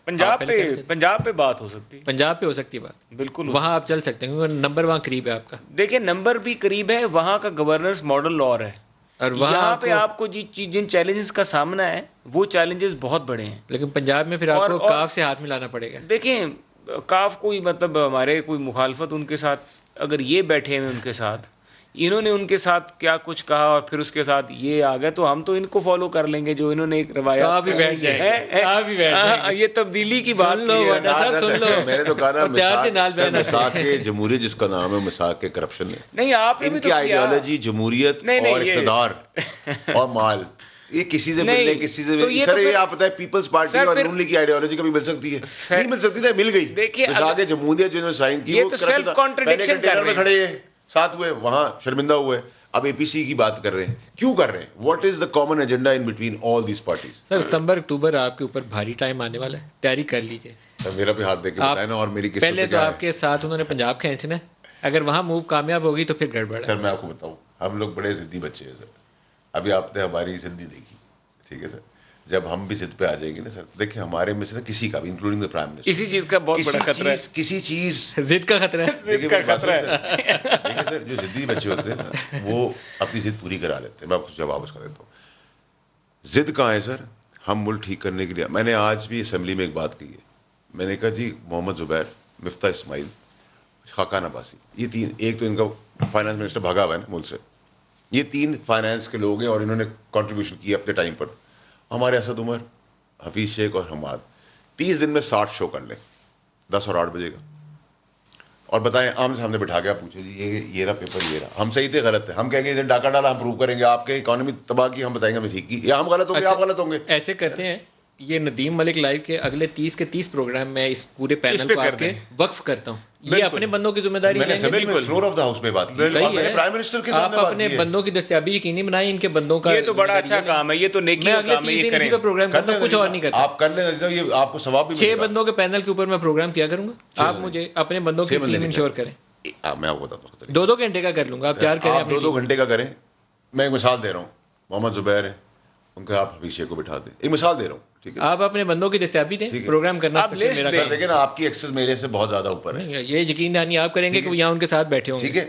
پنجاب پہ بات ہو سکتی ہے, پنجاب پہ ہو سکتی ہے بات, بالکل وہاں آپ چل سکتے ہیں کیونکہ نمبر وہاں قریب ہے آپ کا. دیکھیں نمبر بھی قریب ہے, وہاں کا گورننس ماڈل اور ہے, اور یہاں پہ آپ کو جن چیلنجز کا سامنا ہے وہ چیلنجز بہت بڑے ہیں. لیکن پنجاب میں پھر آپ کو کاف سے ہاتھ ملانا پڑے گا. دیکھیں کاف کوئی مطلب ہمارے کوئی مخالفت ان کے ساتھ, اگر یہ بیٹھے ہوئے ان کے ساتھ, انہوں نے ان کے ساتھ کیا کچھ کہا اور پھر اس کے ساتھ یہ آ گئے, تو ہم تو ان کو فالو کر لیں گے جو انہوں نے ایک روایت یہ تبدیلی کی بات میں نے تو کہا نا مساق جمہوریت جس کا نام ہے مساق کرپشن ہے. نہیں آپ نے ان کی آئیڈیالوجی جمہوریت اور اقتدار اور مال, یہ کسی سے ملنے کسی سے سر یہ آپ پتہ ہے پیپلز پارٹی اور نون لیگ کی آئیڈیالوجی کبھی مل سکتی ہے؟ نہیں مل سکتی تھی, مل گئی. مساق جمہوریت جنہوں نے سائن کی وہ سیلف کانٹرڈکشن کر رہے ہیں, کھڑے ہیں ساتھ ہوئے وہاں شرمندہ ہوئے, اب اے پی سی کی بات کر رہے ہیں. کیوں کر رہے ہیں؟ What is the common agenda in between all these parties? Sir ستمبر اکتوبر آپ کے اوپر بھاری ٹائم آنے والا ہے, تیاری کر لیجیے. سر میرا بھی ہاتھ دے کے بتائیں نا, اور میری قسمت پہلے تو آپ کے ساتھ انہوں نے پنجاب کھینچنا ہے, اگر وہاں موو کامیاب ہوگی تو پھر گڑبڑ ہے. سر میں آپ کو بتاؤں, ہم لوگ بڑے ضدی بچے ہیں سر. ابھی آپ نے ہماری زندگی دیکھی, ٹھیک ہے سر, جب ہم بھی ضد پہ آ جائیں گے نا سر, دیکھیں ہمارے میں سے کسی کا بھی انکلوڈنگ دا پرائم منسٹر اسی چیز کا بہت بڑا خطرہ ہے, کسی چیز ضد کا خطرہ ہے, ضد کا خطرہ ہے. دیکھیں سر جو ضدی بچے ہوتے ہیں نا وہ اپنی ضد پوری کرا لیتے ہیں. میں آپ کو جواب اس کا دیتا ہوں. ضد کہاں ہے سر؟ ہم ملک ٹھیک کرنے کے لیے, میں نے آج بھی اسمبلی میں ایک بات کہی ہے, میں نے کہا جی محمد زبیر, مفتاح اسماعیل, خاقان عباسی, یہ 3, ایک تو ان کا فائنانس منسٹر بھاگا ہوا ہے نا ملک سے, یہ 3 فائنانس کے لوگ ہیں اور انہوں نے کنٹریبیوشن کی اپنے ٹائم پر. ہمارے اسد عمر, حفیظ شیخ اور حماد 30 دن میں 60 شو کر لیں, 10 اور 8 بجے کا, اور بتائیں آم سامنے بٹھا کے آپ پوچھیں جی یہ رہا پیپر, یہ رہا, ہم صحیح تھے غلط ہے, ہم کہیں گے ادھر ڈاکہ ڈالا, ہم پروو کریں گے, آپ کے اکانومی تباہ کی, ہم بتائیں گے ہمیں ٹھیک کی, یا ہم غلط ہوں گے آپ غلط ہوں گے. ایسے کرتے ہیں, یہ ندیم ملک لائیو کے اگلے 30 کے 30 پروگرام میں اس پورے پینل کو آپ کے وقف کرتا ہوں. یہ اپنے بندوں کی ذمہ داری لیں گے, فلور آف دا ہاؤس میں بات کی, میں نے پرائم منسٹر کے سامنے آپ بات اپنے کی ہے. بندوں کی دستیابی یقینی بنائیں, ان کے بندوں کا یہ تو بڑا اچھا کام ہے, یہ تو نیکی کا کام ہے, یہ کریں. پروگرام کرتا ہوں, کچھ اور نہیں کرتا. آپ کر لیں, یہ آپ کو ثواب بھی 6 بندوں کے پینل کے اوپر میں پروگرام کیا کروں گا, آپ مجھے اپنے بندوں کی ٹیم انشور کریں. میں آپ کو بتاتا ہوں 2 گھنٹے کا کر لوں گا, آپ 4 کریں. آپ 2 گھنٹے کا کریں. میں ایک مثال دے رہا ہوں, محمد زبیر ہے, ان کو آپ حفیظ شیخ کو بٹھا دیں, ایک مثال دے رہا ہوں, ٹھیک ہے, آپ اپنے بندوں کی دستیابی دیں, پروگرام کرنا میرا کام. دیکھیں نا آپ کی ایکسس میرے سے بہت زیادہ اوپر ہے, یہ یقین دہانی آپ کریں گے کہ وہ یہاں ان کے ساتھ بیٹھے ہوں گے. ٹھیک ہے,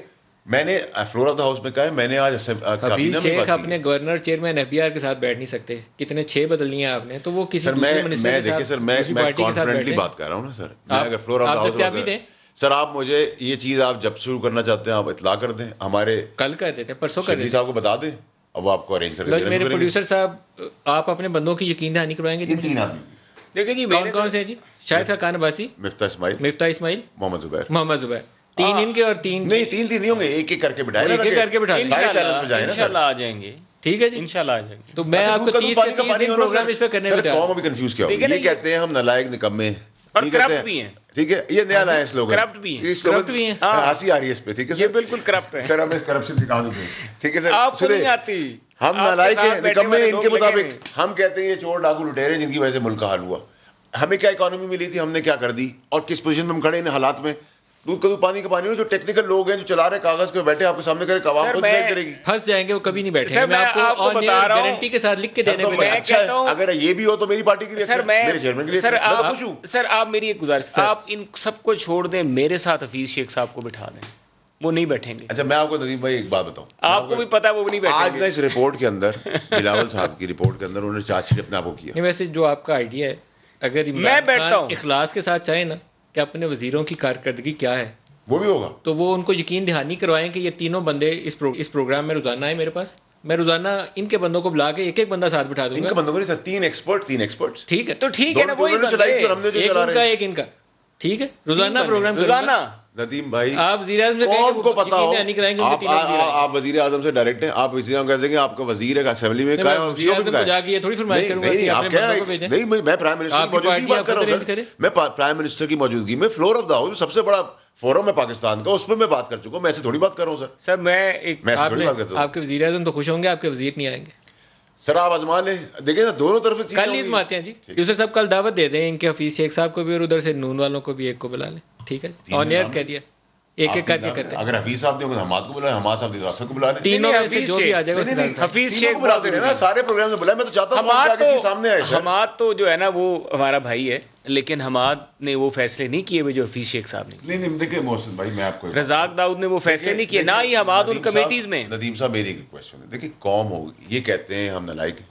میں نے فلور آف دا ہاؤس میں کہا ہے, میں نے آج حفیظ شیخ اپنے governor chairman F B R کے ساتھ بیٹھ نہیں سکتے, کتنے 6 بدلنی ہیں آپ نے, تو وہ کسی پارٹی کے ساتھ بات کر رہا ہوں نا سر. میں اگر فلور آف دا ہاؤس سر, آپ مجھے یہ چیز آپ جب شروع کرنا چاہتے ہیں آپ اطلاع کر دیں, ہمارے کل کر دیتے ہیں, پرسوں کر دیتے ہیں, صاحب کو بتا دیں, اب وہ آپ کو ارینج کر کے میرے پروڈیوسر صاحب, آپ اپنے بندوں کی یقین دہانی کروائیں گے. یہ 3 آدمی دیکھیں جی کون سے ہیں جی؟ شاہد خاقان عباسی, مفتاح اسماعیل, محمد زبیر. 3 ان کے اور 3 نہیں, 3 نہیں ہوں گے, ایک ایک کر کے بٹھائیں, ایک ایک کر کے بٹھائیں, سارے چینلز پہ جائیں نا, انشاءاللہ آ جائیں گے. ٹھیک ہے جی, انشاءاللہ آ جائیں گے. تو میں آپ کو 30 کے 30 دن پروگرام اس پہ کرنے میں قوم بھی کنفیوز کیا ہوگا, یہ کہتے ہیں ہم نالائق نکمے اور کرپٹ بھی ہیں, ٹھیک ہے, یہ نیا لائن سلوگن, کرپٹ بھی ہیں, ہنسی آ رہی ہے اس پہ, ٹھیک ہے, یہ بالکل کرپٹ ہے سر. ہمیں کرپشن سکھا دیں, ٹھیک ہے سر, آپ کو نہیں آتی, ہم نالائق ہیں, نکمے ان کے مطابق. ہم کہتے ہیں یہ چور ڈاکو لٹیرے جن کی وجہ سے ملک کا حال ہوا. ہمیں کیا اکانومی ملی تھی, ہم نے کیا کر دی, اور کس پوزیشن میں ہم کھڑے ان حالات میں. دودھ کا دودھ پانی کا پانی ہو, جو ٹیکنیکل لوگ ہیں جو چلا رہے کاغذ پہ بیٹھے آپ کے سامنے کرے, عوام کو ڈیسائیڈ کرے گی. پھنس جائیں گے وہ, کبھی نہیں بیٹھیں گے. میں آپ کو بتا رہا ہوں گارنٹی کے ساتھ لکھ کے دینے میں کہتا ہوں, اگر یہ بھی ہو تو میری پارٹی کے لیے, سر میرے چیئرمین کے لیے, میں تو خوش ہوں. سر آپ میری ایک گزارش, آپ ان سب کو چھوڑ دیں, میرے ساتھ حفیظ شیخ صاحب کو بٹھا دیں, وہ نہیں بیٹھیں گے. اچھا, میں آپ کو ندیم بھائی ایک بات بتاؤں, آپ کو بھی پتا وہ نہیں بیٹھیں گے. آج نا اس رپورٹ کے اندر, بلاول صاحب کی رپورٹ کے اندر انہوں نے چارج شیٹ اپنے آپ کو کیا. ویسے جو آپ کا آئیڈیا ہے, اگر میں بیٹھتا ہوں اخلاص کے ساتھ چاہیں نا کہ اپنے وزیروں کی کارکردگی کیا ہے, وہ بھی ہوگا, تو وہ ان کو یقین دہانی کروائیں کہ یہ 3 بندے اس پروگرام میں روزانہ آئے میرے پاس, میں روزانہ ان کے بندوں کو بلا کے ایک ایک بندہ ساتھ بٹھا دوں ان گا. کے بندوں کو نہیں تھا, 3 ایکسپرٹس. ٹھیک ہے, تو ٹھیک ہے نا, وہی چلائی تو ہم نے جو ایک چلا ان کا رہے ہیں. ایک ان کا, ٹھیک ہے, روزانہ پروگرام روزانہ. ندیم بھائی, آپ وزیر اعظم سے قوم کو پتا ہو, نہیں کرائیں گے ان کے تینوں وزیر اعظم. آپ وزیر اعظم سے ڈائریکٹ ہیں, آپ وزیر اعظم کہہ دیں گے آپ کا وزیر ہے اسمبلی میں کا ہے, اور وزیر اعظم کو جا کے یہ تھوڑی فرمائش کروں گا کہ اپنے بندوں کو بھیجیں. نہیں, میں پرائم منسٹر کی موجودگی کی بات کر رہا ہوں سر. میں پرائم منسٹر کی موجودگی میں فلور آف دا ہاؤس, سب سے بڑا فورم ہے پاکستان کا, اس پہ میں بات کر چکا ہوں. میں ایسے تھوڑی بات کر رہا ہوں سر. سر میں ایک میں ایسے تھوڑی بات کرتا ہوں. آپ کے وزیر اعظم تو خوش ہوں گے, آپ کے وزیر نہیں آئیں گے. سر آپ آزما لیں, دیکھیں نا دونوں طرف سے کل ہی آتے ہیں جی. یوسف صاحب کل دعوت دے دیں ان کے حفیظ شیخ صاحب کو بھی, اور ادھر سے نون والوں کو بھی ایک کو بلا لیں. ٹھیک ہے, آن ایئر کہہ دیا, ایک ایک کر کے کرتے ہیں. اگر حفیظ صاحب نے حماد کو بلائیں, حماد صاحب ریاست کو بلا لیں. تینوں میں سے جو بھی آ جائے گا. حفیظ شیخ کو بلاتے ہیں نا سارے پروگرام میں بلائیں. میں تو چاہتا ہوں کہ سامنے آئے. حماد تو جو ہے نا وہ ہمارا بھائی ہے, لیکن حماد نے وہ فیصلے نہیں کیے ہوئے جو حفیظ شیخ صاحب نے. نہیں دیکھیں محسن بھائی, میں آپ کو رزاق داؤد نے وہ فیصلے نہیں کیے, نہ ہی حماد ان کمیٹیز میں. ندیم صاحب میری ایک ریکویسٹ ہے, دیکھیں قوم ہوگی, یہ کہتے ہیں ہم نالائق ہیں,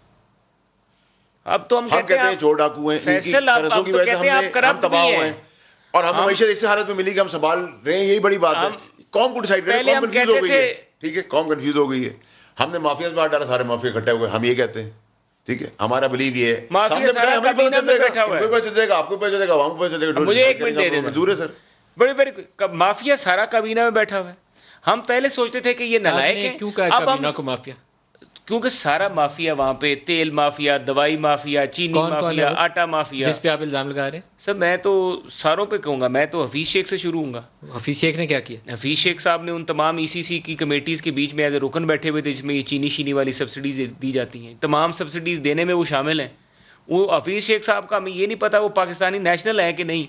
اب تو ہم کہتے ہیں چور ڈاکو ہیں, ان کی قرضوں کی وجہ سے ہم تباہ ہوئے ہیں, اور ہم معیشت اس حالت میں ملی کہ ہم سنبھال رہے ہیں. یہی بڑی بات ہے. قوم کو ڈیسائیڈ کریں, قوم کنفیوز ہو گئی ہے. ٹھیک ہے, قوم کنفیوز ہو گئی ہے. ہم نے مافیا باہر ڈالا, سارے مافیا اکٹھے ہو گئے, ہم یہ کہتے ہیں. ٹھیک ہے, ہمارا بلیو یہ ہے, مجھے ایک منٹ دے دیں سر. بڑے بڑے مافیا سارا کابینہ میں بیٹھا ہوا ہے. ہم پہلے سوچتے تھے کہ یہ نالائق ہے. کیوں کہا کابینہ کو مافیا؟ کیونکہ سارا مافیا وہاں پہ, تیل مافیا, دوائی مافیا, چینی مافیا, آٹا مافیا. جس پہ آپ الزام لگا رہے ہیں سر میں تو ساروں پہ کہوں گا. میں تو حفیظ شیخ سے شروع ہوں گا. حفیظ شیخ نے کیا کیا؟ حفیظ شیخ صاحب نے ان تمام ای سی سی کی کمیٹیز کے بیچ میں ایز اے رکن بیٹھے ہوئے تھے, جس میں یہ چینی شینی والی سبسڈیز دی جاتی ہیں. تمام سبسڈیز دینے میں وہ شامل ہیں. وہ حفیظ شیخ صاحب کا ہمیں یہ نہیں پتا وہ پاکستانی نیشنل ہیں کہ نہیں.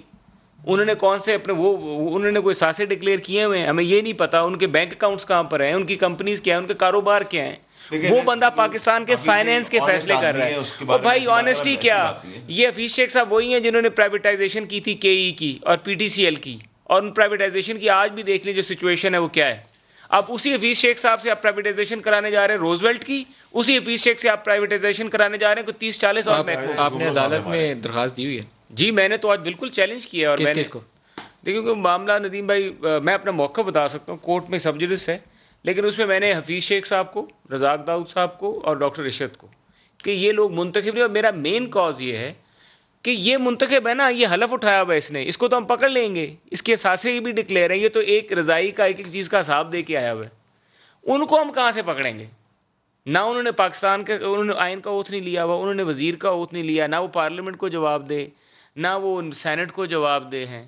انہوں نے کون سے اپنے انہوں نے کوئی ساسے ڈکلیئر کیے ہوئے ہیں, ہمیں یہ نہیں پتا. ان کے بینک اکاؤنٹس کہاں پر ہیں, ان کی کمپنیز کیا ہیں, ان کے کاروبار کیا ہیں. وہ بندہ پاکستان کے فائنینس کے فیصلے کر رہا ہے. اور بھائی آنیسٹی کیا, یہ حفیظ شیخ صاحب وہی ہیں جنہوں نے پرائیویٹائزیشن کی تھی کے ای کی اور پی ٹی سی ایل کی, اور ان پرائیویٹائزیشن کی آج بھی دیکھ لیں جو سچویشن ہے وہ کیا ہے. اب اسی حفیظ شیخ صاحب سے آپ پرائیویٹائزیشن کرانے جا رہے ہیں روزویلٹ کی, اسی حفیظ شیخ سے آپ پرائیویٹائزیشن کرانے جا رہے ہیں کوئی 30-40 اور محکموں. آپ نے عدالت میں درخواست دی ہوئی ہے؟ جی میں نے تو آج بالکل چیلنج کیا. اور میں نے دیکھیں کہ معاملہ ندیم بھائی, میں اپنا موقع بتا سکتا ہوں, کورٹ میں سب جڈس ہے, لیکن اس میں میں نے حفیظ شیخ صاحب کو, رزاق داؤد صاحب کو اور ڈاکٹر رشد کو, کہ یہ لوگ منتخب نہیں. اور میرا مین کاز یہ ہے کہ یہ منتخب ہے نا, یہ حلف اٹھایا ہوا ہے اس نے, اس کو تو ہم پکڑ لیں گے. اس کے اثاثے بھی ڈکلیئر ہیں, یہ تو ایک رضائی کا ایک ایک چیز کا حساب دے کے آیا ہوا ہے. ان کو ہم کہاں سے پکڑیں گے؟ نہ انہوں نے پاکستان کا انہوں نے آئین کا اوتھ نہیں لیا ہوا, انہوں نے وزیر کا اوتھ نہیں لیا, نہ وہ پارلیمنٹ کو جواب دے, نہ وہ سینٹ کو جواب دے ہیں,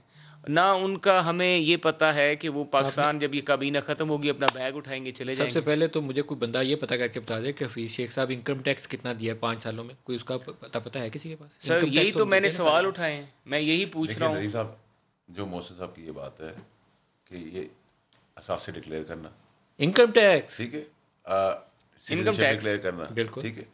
نہ ان کا ہمیں یہ پتا ہے کہ وہ پاکستان جب یہ کابینہ ختم ہوگی اپنا بیگ اٹھائیں گے چلے جائیں گے. سب سے پہلے تو مجھے کوئی بندہ یہ پتا کر کے بتا دے کہ حفیظ شیخ صاحب انکم ٹیکس کتنا دیا ہے 5 سالوں میں, کوئی اس کا پتا ہے کسی کے پاس؟ سر یہی تو میں نے سوال اٹھائے ہیں, میں یہی پوچھ رہا ہوں. ندیم صاحب, جو محسن صاحب کی یہ بات ہے کہ یہ اثاثے ڈکلیئر کرنا, انکم ٹیکس, ٹھیک ہے, انکم ٹیکس ڈکلیئر کرنا, بالکل ٹھیک ہے,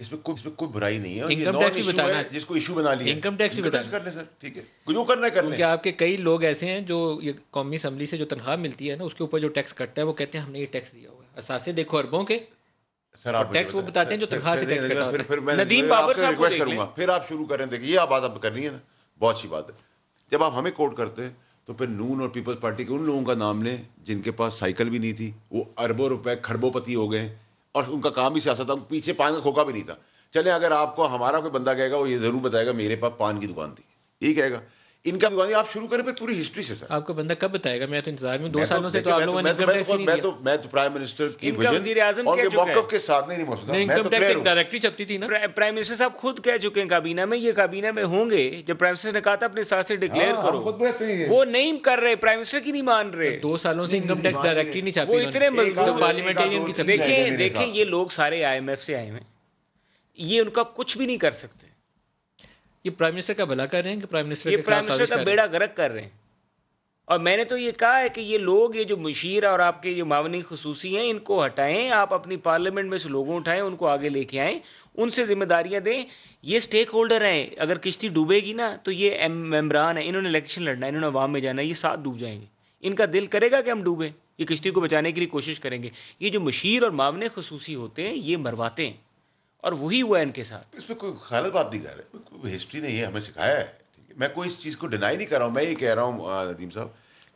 اس میں کوئی برائی نہیں ہے. انکم ٹیکس بھی بتانا, جس کو ایشو بنا لیا انکم ٹیکس بھی بتانا کر لیں سر, ٹھیک ہے, جو کرنا ہے کر لیں. کیونکہ آپ کے کئی لوگ ایسے ہیں جو یہ قومی اسمبلی سے جو تنخواہ ملتی ہے نا, اس کے اوپر جو ٹیکس کٹتا ہے وہ کہتے ہیں ہم نے یہ ٹیکس دیا ہوا ہے. اثاثے دیکھو اربوں کے, سر آپ ٹیکس وہ بتاتے ہیں جو تنخواہ سے ٹیکس کٹا ہوتا ہے. پھر میں ندیم بابر صاحب کو ریکویسٹ کروں گا, پھر آپ شروع کریں. دیکھیے یہ بات آپ کر رہی ہیں نا, بہت اچھی بات ہے. جب آپ ہمیں کوٹ کرتے ہیں تو پھر نون اور پیپلز پارٹی کے ان لوگوں کا نام لیں جن کے پاس سائیکل بھی نہیں تھی, وہ اربوں روپے کھربوں پتی ہو گئے, اور ان کا کام بھی سیاست تھا, پیچھے پان کا کھوکا بھی نہیں تھا. چلیں اگر آپ کو ہمارا کوئی بندہ کہے گا, وہ یہ ضرور بتائے گا میرے پاس پان کی دکان تھی, یہی کہے گا. ان کا دکان آپ شروع کریں پھر پوری ہسٹری سے. سر آپ کا بندہ کب بتائے گا؟ میں تو انتظار میں 2 سالوں سے, تو آپ لوگوں نے انکم ٹیکس نہیں دیا. میں تو پرائم منسٹر کی وزیر اعظم اور موقف کے ساتھ نہیں پہنچتا. انکم ٹیکس ڈائریکٹلی چھپتی تھی نا. پرائم منسٹر صاحب خود کہہ چکے ہیں کابینہ میں, یہ کابینہ میں ہوں گے. جب پرائم منسٹر نے کہا تھا اپنے ساتھ سے ڈکلیئر کرو, وہ نہیں کر رہے, پرائم منسٹر کی نہیں مان رہے. 2 سالوں سے انکم ٹیکس ڈائریکٹلی نہیں چھاپی, وہ اتنے مزدور پارلیمنٹیرین کی چھپی. دیکھیں یہ لوگ سارے آئی ایم ایف سے آئے ہیں, یہ ان کا کچھ بھی نہیں کر سکتے. یہ پرائم منسٹر کا بھلا کر رہے ہیں کہ پرائم منسٹر یہ کے پرائم خلاف منسٹر کا بیڑا غرق کر رہے ہیں. اور میں نے تو یہ کہا ہے کہ یہ لوگ, یہ جو مشیر اور آپ کے جو معاونی خصوصی ہیں, ان کو ہٹائیں. آپ اپنی پارلیمنٹ میں سے لوگوں اٹھائیں, ان کو آگے لے کے آئیں, ان سے ذمہ داریاں دیں. یہ سٹیک ہولڈر ہیں. اگر کشتی ڈوبے گی نا تو یہ ممبران ہیں, انہوں نے الیکشن لڑنا ہے, انہوں نے عوام میں جانا ہے, یہ ساتھ ڈوب جائیں گے. ان کا دل کرے گا کہ ہم ڈوبیں, یہ کشتی کو بچانے کے لیے کوشش کریں گے. یہ جو مشیر اور معاون خصوصی ہوتے ہیں یہ مرواتے ہیں, اور وہی ہوا ہے ان کے ساتھ. اس پہ کوئی غلط بات نہیں کر رہے, ہسٹری نے یہ ہمیں سکھایا ہے. میں کوئی اس چیز کو ڈینائی نہیں کر رہا ہوں. میں یہ کہہ رہا ہوں ندیم صاحب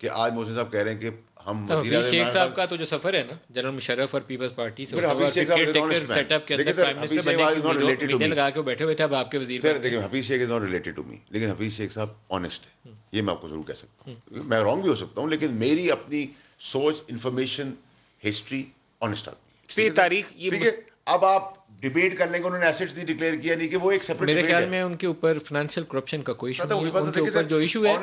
کہ آج محسن صاحب کہہ رہے ہیں کہ ہم حفیظ شیخ صاحب کا تو جو سفر ہے نا جنرل مشرف اور پیپلز پارٹی سے حفیظ شیخ صاحب سیٹ اپ کے اندر پرائم منسٹر بننے کی امیدیں لگا کے بیٹھے ہوئے تھے. اب آپ کے وزیر دیکھیں Hafeez Shaikh is not related to me, لیکن حفیظ شیخ صاحب آنیسٹ ہے, یہ میں آپ کو ضرور کہہ سکتا ہوں. میں رانگ بھی ہو سکتا ہوں, لیکن میری اپنی سوچ, انفارمیشن, ہسٹری آنیسٹ آتی ہے. تاریخ ٹھیک ہے. اب آپ ڈیبیٹ کر لیں گے, انہوں نے ایسٹس نہیں ڈکلیئر کیا, نہیں کہ وہ ایک سیپریٹ میرے خیال میں ان کے اوپر فائنینشیل کرپشن کا کوئی ایشو نہیں ہے. ان کے اوپر جو ایشو ہے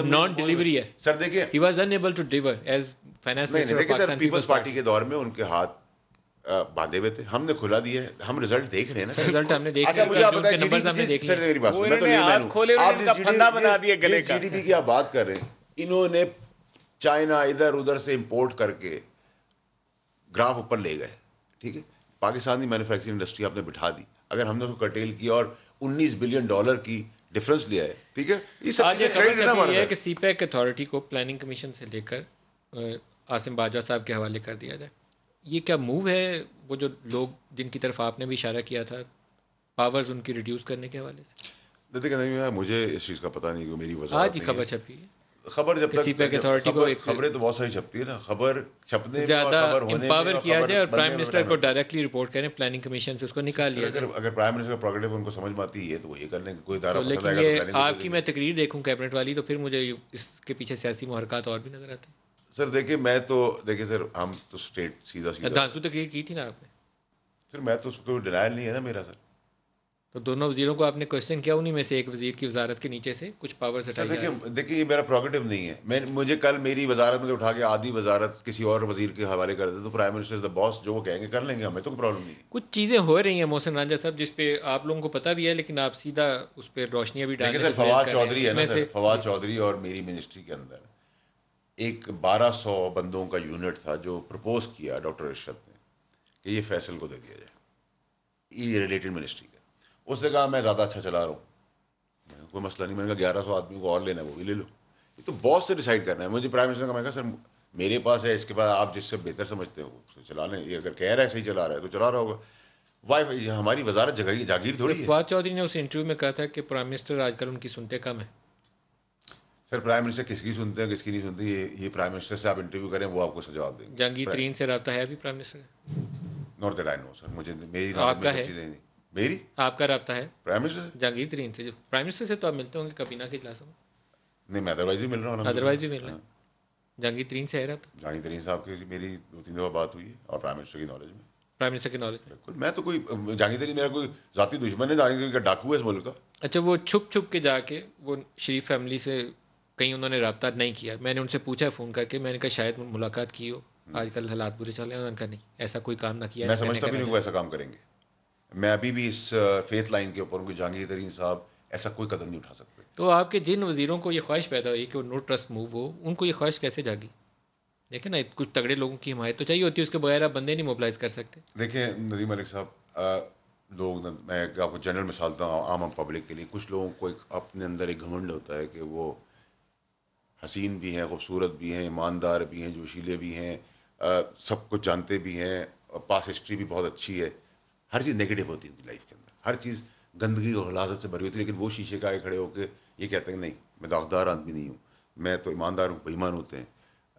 نان ڈیلیوری ہے. سر دیکھیں he was unable to deliver as finance minister. دیکھیں سر, پیپلز پارٹی کے دور میں ان کے ہاتھ باندھے ہوئے تھے, ہم نے کھلا دیا ہے, ہم رزلٹ دیکھ رہے ہیں نا. رزلٹ ہم نے دیکھ اچھا مجھے آپ بتائیں سر میری بات میں تو آپ جی ڈی پی کی آپ بات کر رہے ہیں, انہوں نے چائنا ادھر ادھر سے امپورٹ کر کے گراف اوپر لے گئے. ٹھیک ہے, پاکستانی مینوفیکچرنگ انڈسٹری آپ نے بٹھا دی. اگر ہم نے اس کو کرٹیل کیا اور $19 بلین کی ڈفرنس لیا ہے, ٹھیک ہے, یہ سب آج یہ خبر ہے کہ سی پیک اتھارٹی کو پلاننگ کمیشن سے لے کر عاصم باجوہ صاحب کے حوالے کر دیا جائے. یہ کیا موو ہے, وہ جو لوگ جن کی طرف آپ نے بھی اشارہ کیا تھا, پاورز ان کی ریڈیوس کرنے کے حوالے سے؟ دیکھیں نہیں, مجھے اس چیز کا پتہ نہیں کہ میری وضاحت آج ہی خبر چھپی ہے. خبر جب سی پیک اتھارٹی کو خبریں تو بہت ساری چھپتی ہے نا, خبر چھپنے زیادہ امپاور کیا جائے اور پرائم منسٹر کو ڈائریکٹلی رپورٹ کریں, پلاننگ کمیشن سے اس کو نکال لیا جائے. اگر پرائم منسٹر کا پروگریٹو ان کو سمجھ میں آتی ہے تو وہ یہ کر لیں گے, کوئی ادارہ پسند آئے گا. لیکن آپ کی میں تقریر دیکھوں کیبنٹ والی تو پھر مجھے اس کے پیچھے سیاسی محرکات اور بھی نظر آتے ہیں. سر دیکھیں میں تو دیکھیں سر, ہم تو اسٹیٹ سیدھا دھانسو تقریر کی تھی نا آپ نے سر, میں تو اس کو ڈینائل نہیں ہے نا میرا. سر تو دونوں وزیروں کو آپ نے کوشچن کیا, انہیں میں سے ایک وزیر کی وزارت کے نیچے سے کچھ پاورز ہٹائی جا رہی ہیں. دیکھیں یہ میرا پروگریٹو نہیں ہے. مجھے کل میری وزارت میں اٹھا کے آدھی وزارت کسی اور وزیر کے حوالے کر دے تو پرائم منسٹر از دا باس, جو وہ کہیں گے کر لیں گے, ہمیں تو کوئی پرابلم نہیں ہے. کچھ چیزیں ہو رہی ہیں محسن رانجھا صاحب جس پہ آپ لوگوں کو پتہ بھی ہے, لیکن آپ سیدھا اس پہ روشنیاں بھی ڈالیں. سر فواد چودھری ہے نا سر, فواد چودھری اور میری منسٹری کے اندر ایک 1200 بندوں کا یونٹ تھا جو پرپوز کیا ڈاکٹر ارشد نے کہ یہ فیصل کو دے دیا جائے, یہ ریلیٹڈ منسٹری کا. اس نے کہا میں زیادہ اچھا چلا رہا ہوں, کوئی مسئلہ نہیں. میں نے کہا 1100 آدمی کو اور لینا ہے وہ بھی لے لو, یہ تو باس سے ڈیسائیڈ کرنا ہے. مجھے پرائم منسٹر کا میں کہا سر میرے پاس ہے, اس کے بعد آپ جس سے بہتر سمجھتے ہو چلا لیں, یہ اگر کہہ رہا ہے صحیح چلا رہا ہے تو چلا رہا ہوگا. وائی ہماری وزارت جاگیر تھوڑی ہے. فواد چودھری نے اس انٹرویو میں کہا تھا کہ پرائم منسٹر آج کل ان کی سنتے کم ہیں. سر پرائم منسٹر کس کی سنتے ہیں کس کی نہیں سنتے, یہ پرائم منسٹر سے آپ انٹرویو کریں, وہ آپ کو جواب دیں گے. جہانگیر ترین سے رابطہ ہے بھی پرائم منسٹر کا؟ ناٹ دیٹ آئی نو سر, مجھے میری آپ کا ہے, میری آپ کا رابطہ ہے پرائم منسٹر جہانگیر ترین سے؟ جو پرائم منسٹر سے تو آپ ملتے ہوں گے کابینہ کے اجلاسوں میں. نہیں میں ادروائز بھی مل رہا ہوں, ادروائز بھی مل رہا ہے. جہانگیر ترین سے ہے رابطہ؟ جہانگیر ترین صاحب کی میری 2-3 دفعہ بات ہوئی ہے, اور پرائم منسٹر کی نالج میں. پرائم منسٹر کی نالج میں بالکل. میں تو کوئی جہانگیر ترین میرا کوئی ذاتی دشمن ہے, جہانگیر کا ڈاکو ہے اس ملک کا. اچھا, وہ چھپ چھپ کے جا کے وہ شریف فیملی سے کہیں انہوں نے رابطہ نہیں کیا. میں نے ان سے پوچھا فون کر کے, میں نے کہا شاید ملاقات کی ہو, آج کل حالات برے چل رہے ہیں. انہوں نے کہا نہیں ایسا کوئی کام نہ کیا. میں سمجھتا بھی نہیں وہ ایسا کام کریں گے. میں ابھی بھی اس فیتھ لائن کے اوپر ہوں کہ جہانگیر ترین صاحب ایسا کوئی قدم نہیں اٹھا سکتے. تو آپ کے جن وزیروں کو یہ خواہش پیدا ہوئی کہ وہ نو ٹرسٹ موو ہو, ان کو یہ خواہش کیسے جاگی؟ دیکھیں نا, کچھ تگڑے لوگوں کی حمایت تو چاہیے ہوتی ہے, اس کے بغیر آپ بندے نہیں موبلائز کر سکتے. دیکھیں ندیم ملک صاحب, لوگ میں آپ کو جنرل مثال دیتا ہوں عام پبلک کے لیے. کچھ لوگوں کو ایک اپنے اندر ایک گھمنڈ ہوتا ہے کہ وہ حسین بھی ہیں, خوبصورت بھی ہیں, ایماندار بھی ہیں, جوشیلے بھی ہیں, سب کچھ جانتے بھی ہیں, پاس ہسٹری بھی بہت اچھی ہے. ہر چیز نگیٹو ہوتی ہے ان کی لائف کے اندر, ہر چیز گندگی اور غلاظت سے بھری ہوتی ہے. لیکن وہ شیشے کے آگے کھڑے ہو کے یہ کہتے ہیں نہیں میں داغدار آدمی نہیں ہوں, میں تو ایماندار ہوں. بےایمان ہوتے ہیں,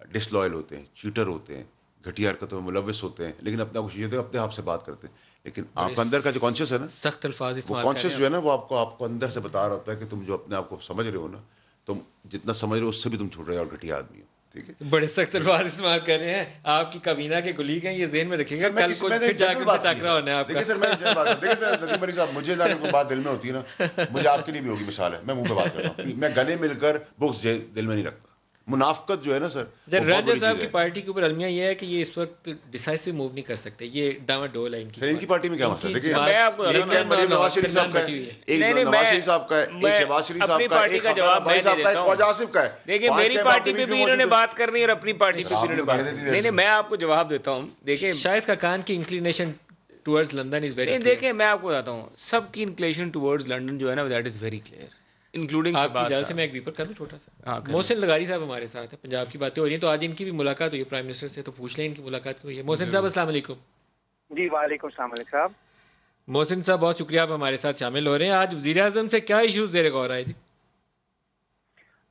ڈس لائل ہوتے ہیں, چیٹر ہوتے ہیں, گھٹیا حرکتوں میں ملوث ہوتے ہیں, لیکن اپنے آپ کو شیشے اپنے آپ سے بات کرتے ہیں. لیکن آپ اندر کا جو کانشیس ہے نا, سخت الفاظ وہ کانشیس جو ہے نا, وہ آپ کو اندر سے بتا رہا ہوتا ہے کہ تم جو اپنے آپ کو سمجھ رہے ہو نا, تم جتنا سمجھ رہے ہو اس سے بھی تم چھوٹ رہے ہو اور گھٹیا آدمی ہو. ٹھیک ہے, بڑے سخت الفاظ استعمال کر رہے ہیں. آپ کی کابینہ کے کلیگ ہیں, یہ ذہن میں رکھیں گے, کل کو پھر جا کے ان سے ٹاکرا ہونا ہے آپ کا. دیکھیں سر, دیکھیں سر ندیم ملک صاحب, مجھے کوئی بات دل میں ہوتی ہے نا, مجھے آپ کے لیے بھی ہوگی مثال ہے, میں منہ پہ بات کرتا ہوں, میں گلے مل کر بغض دل میں نہیں رکھتا. منافقت جو ہے نا سر, رانجھا صاحب کی پارٹی کے اوپر المیہ یہ ہے کہ یہ اس وقت ڈیسائسو موو نہیں کر سکتے, یہ ڈاما ڈول ہے ان کی. سر ان کی پارٹی میں کیا مسئلہ ہے؟ دیکھیں میں آپ کو ایک نواز شریف صاحب کا ہے, ایک نواز شریف صاحب کا ہے, ایک شہباز شریف صاحب کا ہے, ایک خاکان عباسی صاحب کا ہے, ایک خواجہ آصف کا ہے. دیکھیں میری پارٹی پہ بھی انہوں نے بات کرنی اور اپنی پارٹی پہ بھی انہوں نے بات کرنی. نہیں میں آپ کو جواب دیتا ہوں. دیکھیں شاہد خاقان کی inclination towards London is very, دیکھیں میں آپ کو بتاتا ہوں, سب کی انکلینیشن ٹورڈز لندن جو ہے نا that is very clear, including آپ کی اجازت سے میں ایک بیپر کر لوں چھوٹا سا. محسن لغاری صاحب ہمارے ساتھ ہیں, پنجاب کی باتیں ہو رہی ہیں, تو آج ان کی بھی ملاقات ہوئی ہے پرائم منسٹر سے, تو پوچھ لیں ان کی ملاقات ہوئی ہے. محسن صاحب السلام علیکم. جی وعلیکم السلام علیکم صاحب. محسن صاحب بہت شکریہ آپ ہمارے ساتھ شامل ہو رہے ہیں. آج وزیر اعظم سے کیا ایشوز زیر غور آئے جی؟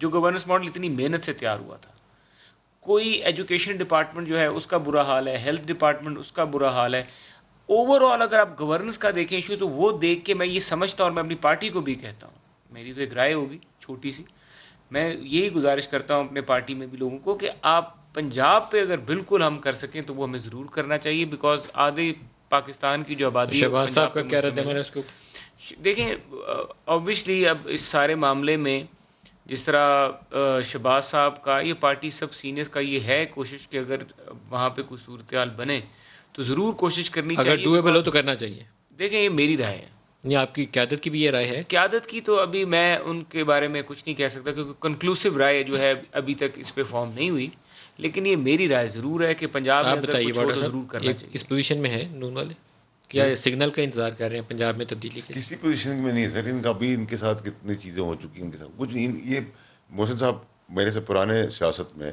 جو گورننس ماڈل اتنی محنت سے تیار ہوا تھا. کوئی ایجوکیشن ڈپارٹمنٹ جو ہے اس کا برا حال ہے, ہیلتھ ڈپارٹمنٹ اس کا برا حال ہے. اوور آل اگر آپ گورننس کا دیکھیں ایشو, تو وہ دیکھ کے میں یہ سمجھتا ہوں, اور میں اپنی پارٹی کو بھی کہتا ہوں, میری تو ایک رائے ہوگی چھوٹی سی, میں یہی گزارش کرتا ہوں اپنے پارٹی میں بھی لوگوں کو کہ آپ پنجاب پہ اگر بالکل ہم کر سکیں تو وہ ہمیں ضرور کرنا چاہیے, بیکاز آدھے پاکستان کی جو آبادی ہے شہباز صاحب کا کیا رد عمل ہے اس کو؟ دیکھیں آبویسلی اب اس سارے معاملے میں جس طرح شہباز صاحب کا, یہ پارٹی سب سینئرز کا یہ ہے کوشش کہ اگر وہاں پہ کوئی صورتحال بنے تو ضرور کوشش کرنی چاہیے. اگر ڈویبل ہو تو کرنا چاہیے. دیکھیں یہ میری رائے ہے. نہیں, آپ کی قیادت کی بھی یہ رائے ہے؟ قیادت کی تو ابھی میں ان کے بارے میں کچھ نہیں کہہ سکتا, کیونکہ کنکلوسیو رائے جو ہے ابھی تک اس پہ فارم نہیں ہوئی, لیکن یہ میری رائے ضرور ہے کہ پنجاب میں اگر کچھ ہو تو ضرور کرنا چاہیے. اس پوزیشن میں ہے نون والے, کیا سگنل کا انتظار کر رہے ہیں پنجاب میں تبدیلی کے؟ کسی پوزیشن میں نہیں ہے سر. ان کا بھی ان کے ساتھ کتنی چیزیں ہو چکی ہیں, ان کے ساتھ کچھ نہیں. یہ محسن صاحب میرے سے پرانے سیاست میں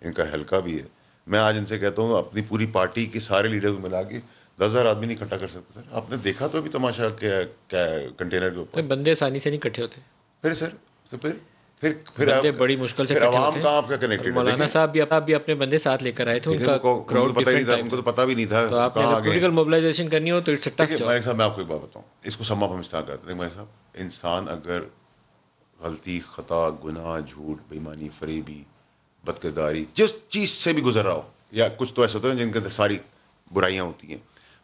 ان کا حلقہ بھی ہے. میں آج ان سے کہتا ہوں اپنی پوری پارٹی کے سارے لیڈر کو ملا کے 10,000 آدمی نہیں اکٹھا کر سکتے سر. آپ نے دیکھا تو ابھی تماشا کیا کنٹینر کے اوپر بندے آسانی سے نہیں اکٹھے ہوتے. پھر سر تو پھر بندے بڑی مشکل سے عوام کہاں آپ کا کنیکٹڈ. مولانا صاحب بھی اپنے بندے ساتھ لے کر آئے تھے, ان کا کراؤڈ ڈیفرنٹ تھا, ان کو تو پتہ بھی نہیں تھا. تو آپ نے پولیٹیکل موبلائزیشن کرنی ہو تو اٹس ٹف جاب. مالک صاحب میں آپ کو ایک بات بتاؤں, اس کو سم آف ہم استعمال کرتے ہیں. مالک صاحب, انسان اگر غلطی, خطا, گناہ, جھوٹ, بےایمانی, فریبی, بدکرداری, جس چیز سے بھی گزر رہا ہو, یا کچھ تو ایسے ہوتے ہیں جن کے اندر ساری برائیاں ہوتی ہیں,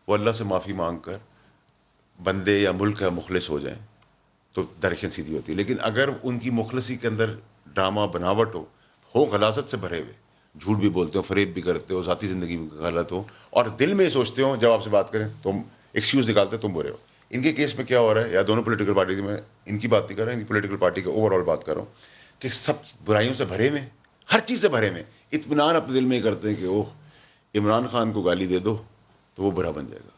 وہ اللہ سے معافی مانگ کر بندے یا ملک کا مخلص ہو جائیں تو ڈائریکشن سیدھی ہوتی ہے. لیکن اگر ان کی مخلصی کے اندر ڈرامہ بناوٹ ہو غلاظت سے بھرے ہوئے, جھوٹ بھی بولتے ہو, فریب بھی کرتے ہو, ذاتی زندگی میں غلط ہو, اور دل میں سوچتے ہو جب آپ سے بات کریں تم ایکسکیوز نکالتے تم برے ہو. ان کے کیس میں کیا ہو رہا ہے, یا دونوں پولیٹیکل پارٹیز میں, ان کی بات نہیں کر رہا ہوں, ان کی پولیٹیکل پارٹی کا اوور آل بات کر رہا ہوں, کہ سب برائیوں سے بھرے ہوئے, ہر چیز سے بھرے ہوئے, اطمینان اپنے دل میں کرتے ہیں کہ اوہ عمران خان کو گالی دے دو تو وہ برا بن جائے گا.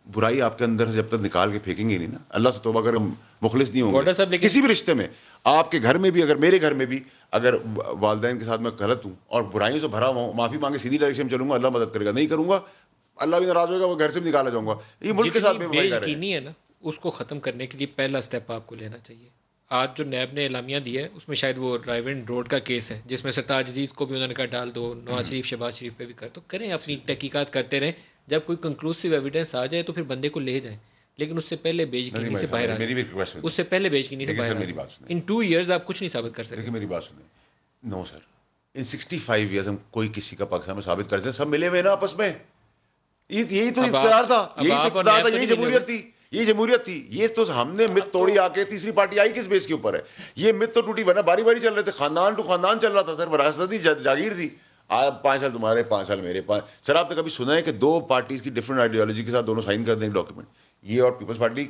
برائی آپ کے اندر سے جب تک نکال کے پھینکیں گے نہیں نا, اللہ سے توبہ کر مخلص نہیں ہوں گے کسی بھی رشتے میں. آپ کے گھر میں بھی, اگر میرے گھر میں بھی اگر والدین کے ساتھ میں غلط ہوں اور برائیوں سے بھرا ہوا ہوں, معافی مانگے سیدھی ڈائریکشن میں چلوں گا, اللہ مدد کرے گا. نہیں کروں گا اللہ بھی ناراض ہوگا, وہ گھر سے بھی نکالا جاؤں گا. یہ ملک کے ساتھ بے یقینی ہے نا, اس کو ختم کرنے کے لیے پہلا سٹیپ آپ کو لینا چاہیے. آج جو نیب نے اعلامیہ دیا ہے اس میں شاید وہ ڈرائیو روڈ کا کیس ہے, جس میں سرتاج عزیز کو بھی انہوں نے کہا ڈال دو, نواز شریف, شہباز شریف پہ بھی کر, تو کریں اپنی تحقیقات کرتے رہیں. جب کوئی کنکلوسیو ایویڈنس آ جائے تو پھر بندے کو لے جائیں, لیکن اس سے پہلے بیچگینی سے باہر آ جائیں. اس سے پہلے بیچگینی سے باہر آ جائیں. ان 2 years آپ کچھ نہیں ثابت کر سکتے. لیکن میری بات سنیں, نو سر, ان 65 years ہم کوئی کسی کا پاکستان میں ثابت کر سکتے, سب ملے ہوئے نا آپس میں. یہی تو اقتدار تھا, یہی جمہوریت تھی, یہ جمہوریت تھی. یہ تو ہم نے مت توڑی, آ کے تیسری پارٹی آئی کس بیس کے اوپر ہے. یہ مت تو ٹوٹی, ورنہ باری باری چل رہے تھے, خاندان ٹو خاندان چل رہا تھا سر, وراثت تھی, جاگیر تھی. 5 سال تمہارے, 5 سال میرے. سر آپ نے کبھی سنا ہے کہ 2 پارٹیز کی ڈفرنٹ آئیڈیالوجی کے ساتھ دونوں سائن کر دیں ڈاکیومنٹ؟ یہ اور پیپلز پارٹی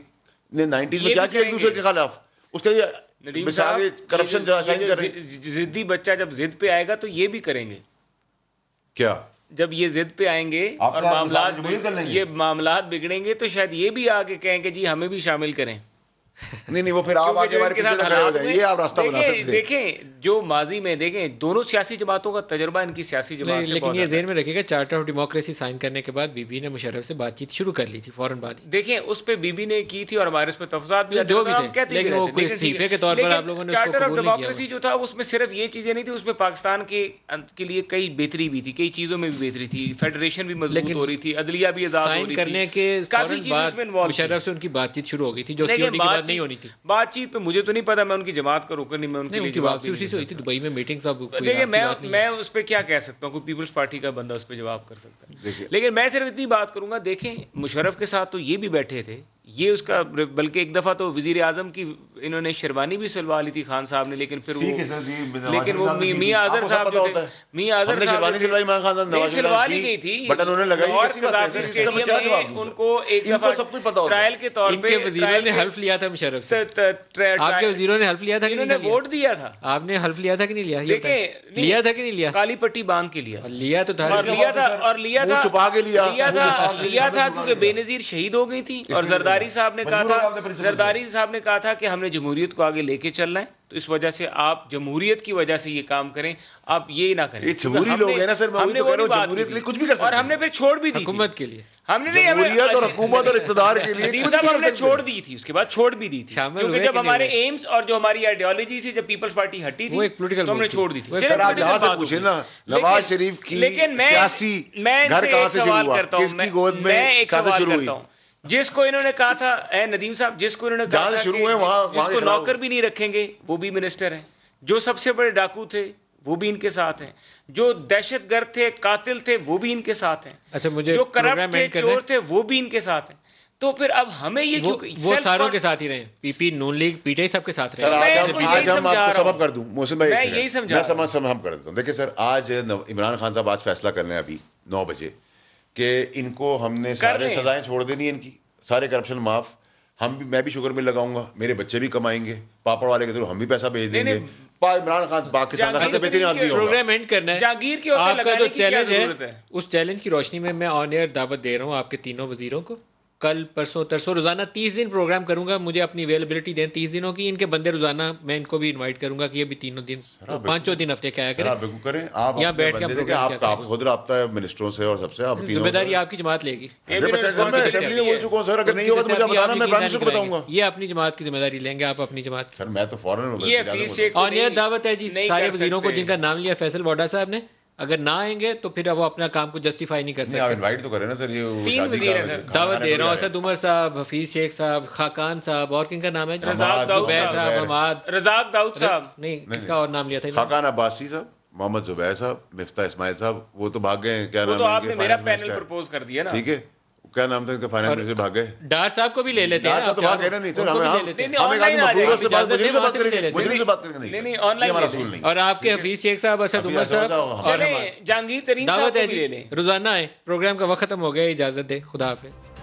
نے 90s میں کیا کیا ایک دوسرے کے خلاف, اس کا یہ مثال کرپشن سائن کر رہے ہیں. ضدی بچہ جب ضد پہ آئے گا تو یہ بھی کریں گے. کیا جب یہ ضد پہ آئیں گے اور معاملات بگڑیں گے تو شاید یہ بھی آگے کہیں کہ جی ہمیں بھی شامل کریں. نہیں وہ پھر آپ آگے ہمارے پیچھے سے کھڑے ہو جائیں, یہ آپ راستہ بنا سکتے ہیں. دیکھیں جو ماضی میں دیکھیں دونوں سیاسی جماعتوں کا تجربہ ان کی سیاسی جماعت سے, لیکن یہ ذہن میں رکھے گا چارٹر آف ڈیموکریسی سائن کرنے کے بعد بی بی نے مشرف سے بات چیت شروع کر لی تھی فوراً بعد. دیکھیں اس پہ بی بی نے کی تھی اور ہمارے اس پہ تفصیلات بھی جو بھی تھے, لیکن وہ کوئی صحیفے کے طور پر آپ لوگوں نے چارٹر آف ڈیموکریسی جو تھا اس میں صرف یہ چیزیں نہیں تھی, اس میں پاکستان کے لیے کئی بہتری بھی تھی, کئی چیزوں میں بھی بہتری تھی, فیڈریشن بھی مضبوط ہو رہی تھی, عدلیہ بھی آزاد ہو رہی تھی. کرنے کے کافی چیزیں اس میں انوالو, مشرف سے ان کی بات چیت شروع ہو گئی تھی جو سیوڈی کے بعد نہیں ہونی تھی. بات چیت پہ مجھے تو نہیں پتا, میں ان کی جماعت کا رکن نہیں, میں ان کے لیے جواب اسی سے ہوئی تھی دبئی میں میٹنگ. دیکھیں میں اس پہ کیا کہہ سکتا ہوں, کوئی پیپلز پارٹی کا بندہ اس پہ جواب کر سکتا ہے, لیکن میں صرف اتنی بات کروں گا. دیکھیں مشرف کے ساتھ تو یہ بھی بیٹھے تھے, یہ اس کا بلکہ ایک دفعہ تو وزیر اعظم کی انہوں نے شیروانی بھی سلوا لی تھی خان صاحب نے, لیکن پھر وہ میاں اظہر صاحب جو تھے, میاں اظہر صاحب سلوا لی گئی تھی اور قذافی اسٹیڈیم میں ان کو ایک دفعہ ٹرائل کے طور پہ وزیروں نے حلف لیا تھا مشرف سے. آپ کے وزیروں نے حلف لیا تھا کہ انہوں نے ووٹ دیا تھا, آپ نے حلف لیا تھا کہ نہیں لیا, لیا تھا کہ نہیں لیا, کالی پٹی باندھ کے لیا, لیا تو تھا, اور لیا تھا کیونکہ بے نظیر شہید ہو گئی تھی, اور زرداری صاحب نے کہا تھا کہ ہم نے جمہوریت کو آگے لے کے چلنا ہے تو اس وجہ سے آپ جمہوریت کی وجہ سے یہ کام کریں, آپ یہ نہ کریں. یہ جمہوری لوگ ہیں نا سر, میں وہی تو کہہ رہا ہوں, جمہوریت کے لیے کچھ بھی کر سکتے ہیں. اور ہم نے پھر چھوڑ بھی دی حکومت کے لیے ہم نے نہیں, جمہوریت اور حکومت اور اقتدار کے لیے ندیم کچھ صاحب بھی ہم کر نے سکتے چھوڑ ہیں. دی تھی, اس کے بعد چھوڑ بھی دی تھی, شامل کیونکہ ہوئے جب کہ نہیں ہمارے ہوئے؟ ایمز اور جو ہماری آئیڈیالوجی سے جب پیپلز پارٹی ہٹی وہ ایک تھی political تو ہم نے group چھوڑ دی تھی. وہ سر آپ یہاں سے پوچھیں نا, نواز شریف کی سیاسی گھر کہاں سے شروع ہوا, کس کی گود میں سیاست شروع ہوئی؟ جس کو انہوں نے کہا تھا اے ندیم صاحب, جس کو انہوں نے کہا جہاں تھا سے شروع کہ ہوئے وہاں جس کو کے نوکر خلاف. بھی نہیں رکھیں گے وہ بھی منسٹر ہیں, جو سب سے بڑے ڈاکو تھے وہ بھی ان کے ساتھ ہیں, جو دہشت گرد تھے, قاتل تھے, وہ بھی ان کے ساتھ ہیں, اچھا مجھے جو پروگرام کرپٹ تھے, اینڈ کرنا ہے. چور تھے, وہ بھی ان کے ساتھ ہیں. تو پھر اب ہمیں یہ وہ ساروں کے ساتھ ہی رہے, پی پی, نون لیگ, پی ٹی آئی سب کے ساتھ سر رہے. آج ہم آپ کو سبب کر دوں, محسن بھائی میں یہی سمجھا رہا ہوں. سمجھ کر دیتا ہوں. دیکھیں سر, آج عمران خان صاحب آج فیصلہ کر لیں ابھی 9 بجے کہ ان کو ہم نے سارے سزائیں چھوڑ دینی, ان کی سارے کرپشن معاف, میں بھی شوگر مل لگاؤں گا, میرے بچے بھی کمائیں گے, پاپڑ والے کے تھرو ہم بھی پیسہ بھیج دیں گے. عمران خان پاکستان کا سب سے بہترین آدمی ہوگا. پروگرام اینڈ کرنا ہے. جاگیر کے آپ کا جو چیلنج ہے اس چیلنج کی روشنی میں میں آن ایئر دعوت دے رہا ہوں آپ کے تینوں وزیروں کو. کل پرسوں ترسوں روزانہ 30 دن پروگرام کروں گا, مجھے اپنی اویلیبلٹی دیں 30 دنوں کی. ان کے بندے روزانہ میں ان کو بھی انوائٹ کروں گا کہ یہ بھی تینوں دن 5 دن ہفتے کیا کریں, آپ بالکل کریں. آپ یہاں بیٹھ کے آپ خود رابطہ ہے منسٹروں سے اور سب سے, آپ ذمہ داری آپ کی جماعت لے گی. میں اسمبلی میں بول چکا ہوں سر, اگر نہیں ہوگا تو مجھے بتانا, میں پرائم منسٹر کو بتاؤں گا. یہ اپنی جماعت کی ذمہ داری لیں گے آپ اپنی جماعت. سر میں تو فوراً آن ایئر دعوت ہے جی سارے وزیروں کو جن کا نام لیا فیصل وڈا صاحب نے. اگر نہ آئیں گے تو پھر اب وہ اپنا کام کو جسٹیفائی نہیں کر سکتے. انوائٹ تو کریں نا سر, یہ 3 وزیر ہیں سر, دعوت دے رہا ہوں. اسد عمر صاحب, حفیظ شیخ صاحب, خاقان صاحب, اور کن کا نام ہے, رزاق داؤد صاحب, حماد رزاق داؤد صاحب, نہیں کس کا اور نام لیا تھا, خاقان عباسی صاحب, محمد زبیر صاحب, مفتاح اسماعیل صاحب, وہ تو بھاگ گئے. کیا وہ نام تو ہے آپ نے میرا پینل پرپوز کر دیا نا, ٹھیک ہے, کیا نام تھا ان کا, فائنانس منسٹر بھاگ گئے. ڈار صاحب کو بھی لے لیتے ہیں. ڈار صاحب تو بھاگ گئے نا. نہیں سر, ہمیں اور آپ کے حفیظ شیخ صاحب, اسد عمر صاحب, جہانگیر ترین صاحب کو بھی لے لیں. روزانہ آئے. پروگرام کا وقت ختم ہو گیا, اجازت دے, خدا حافظ.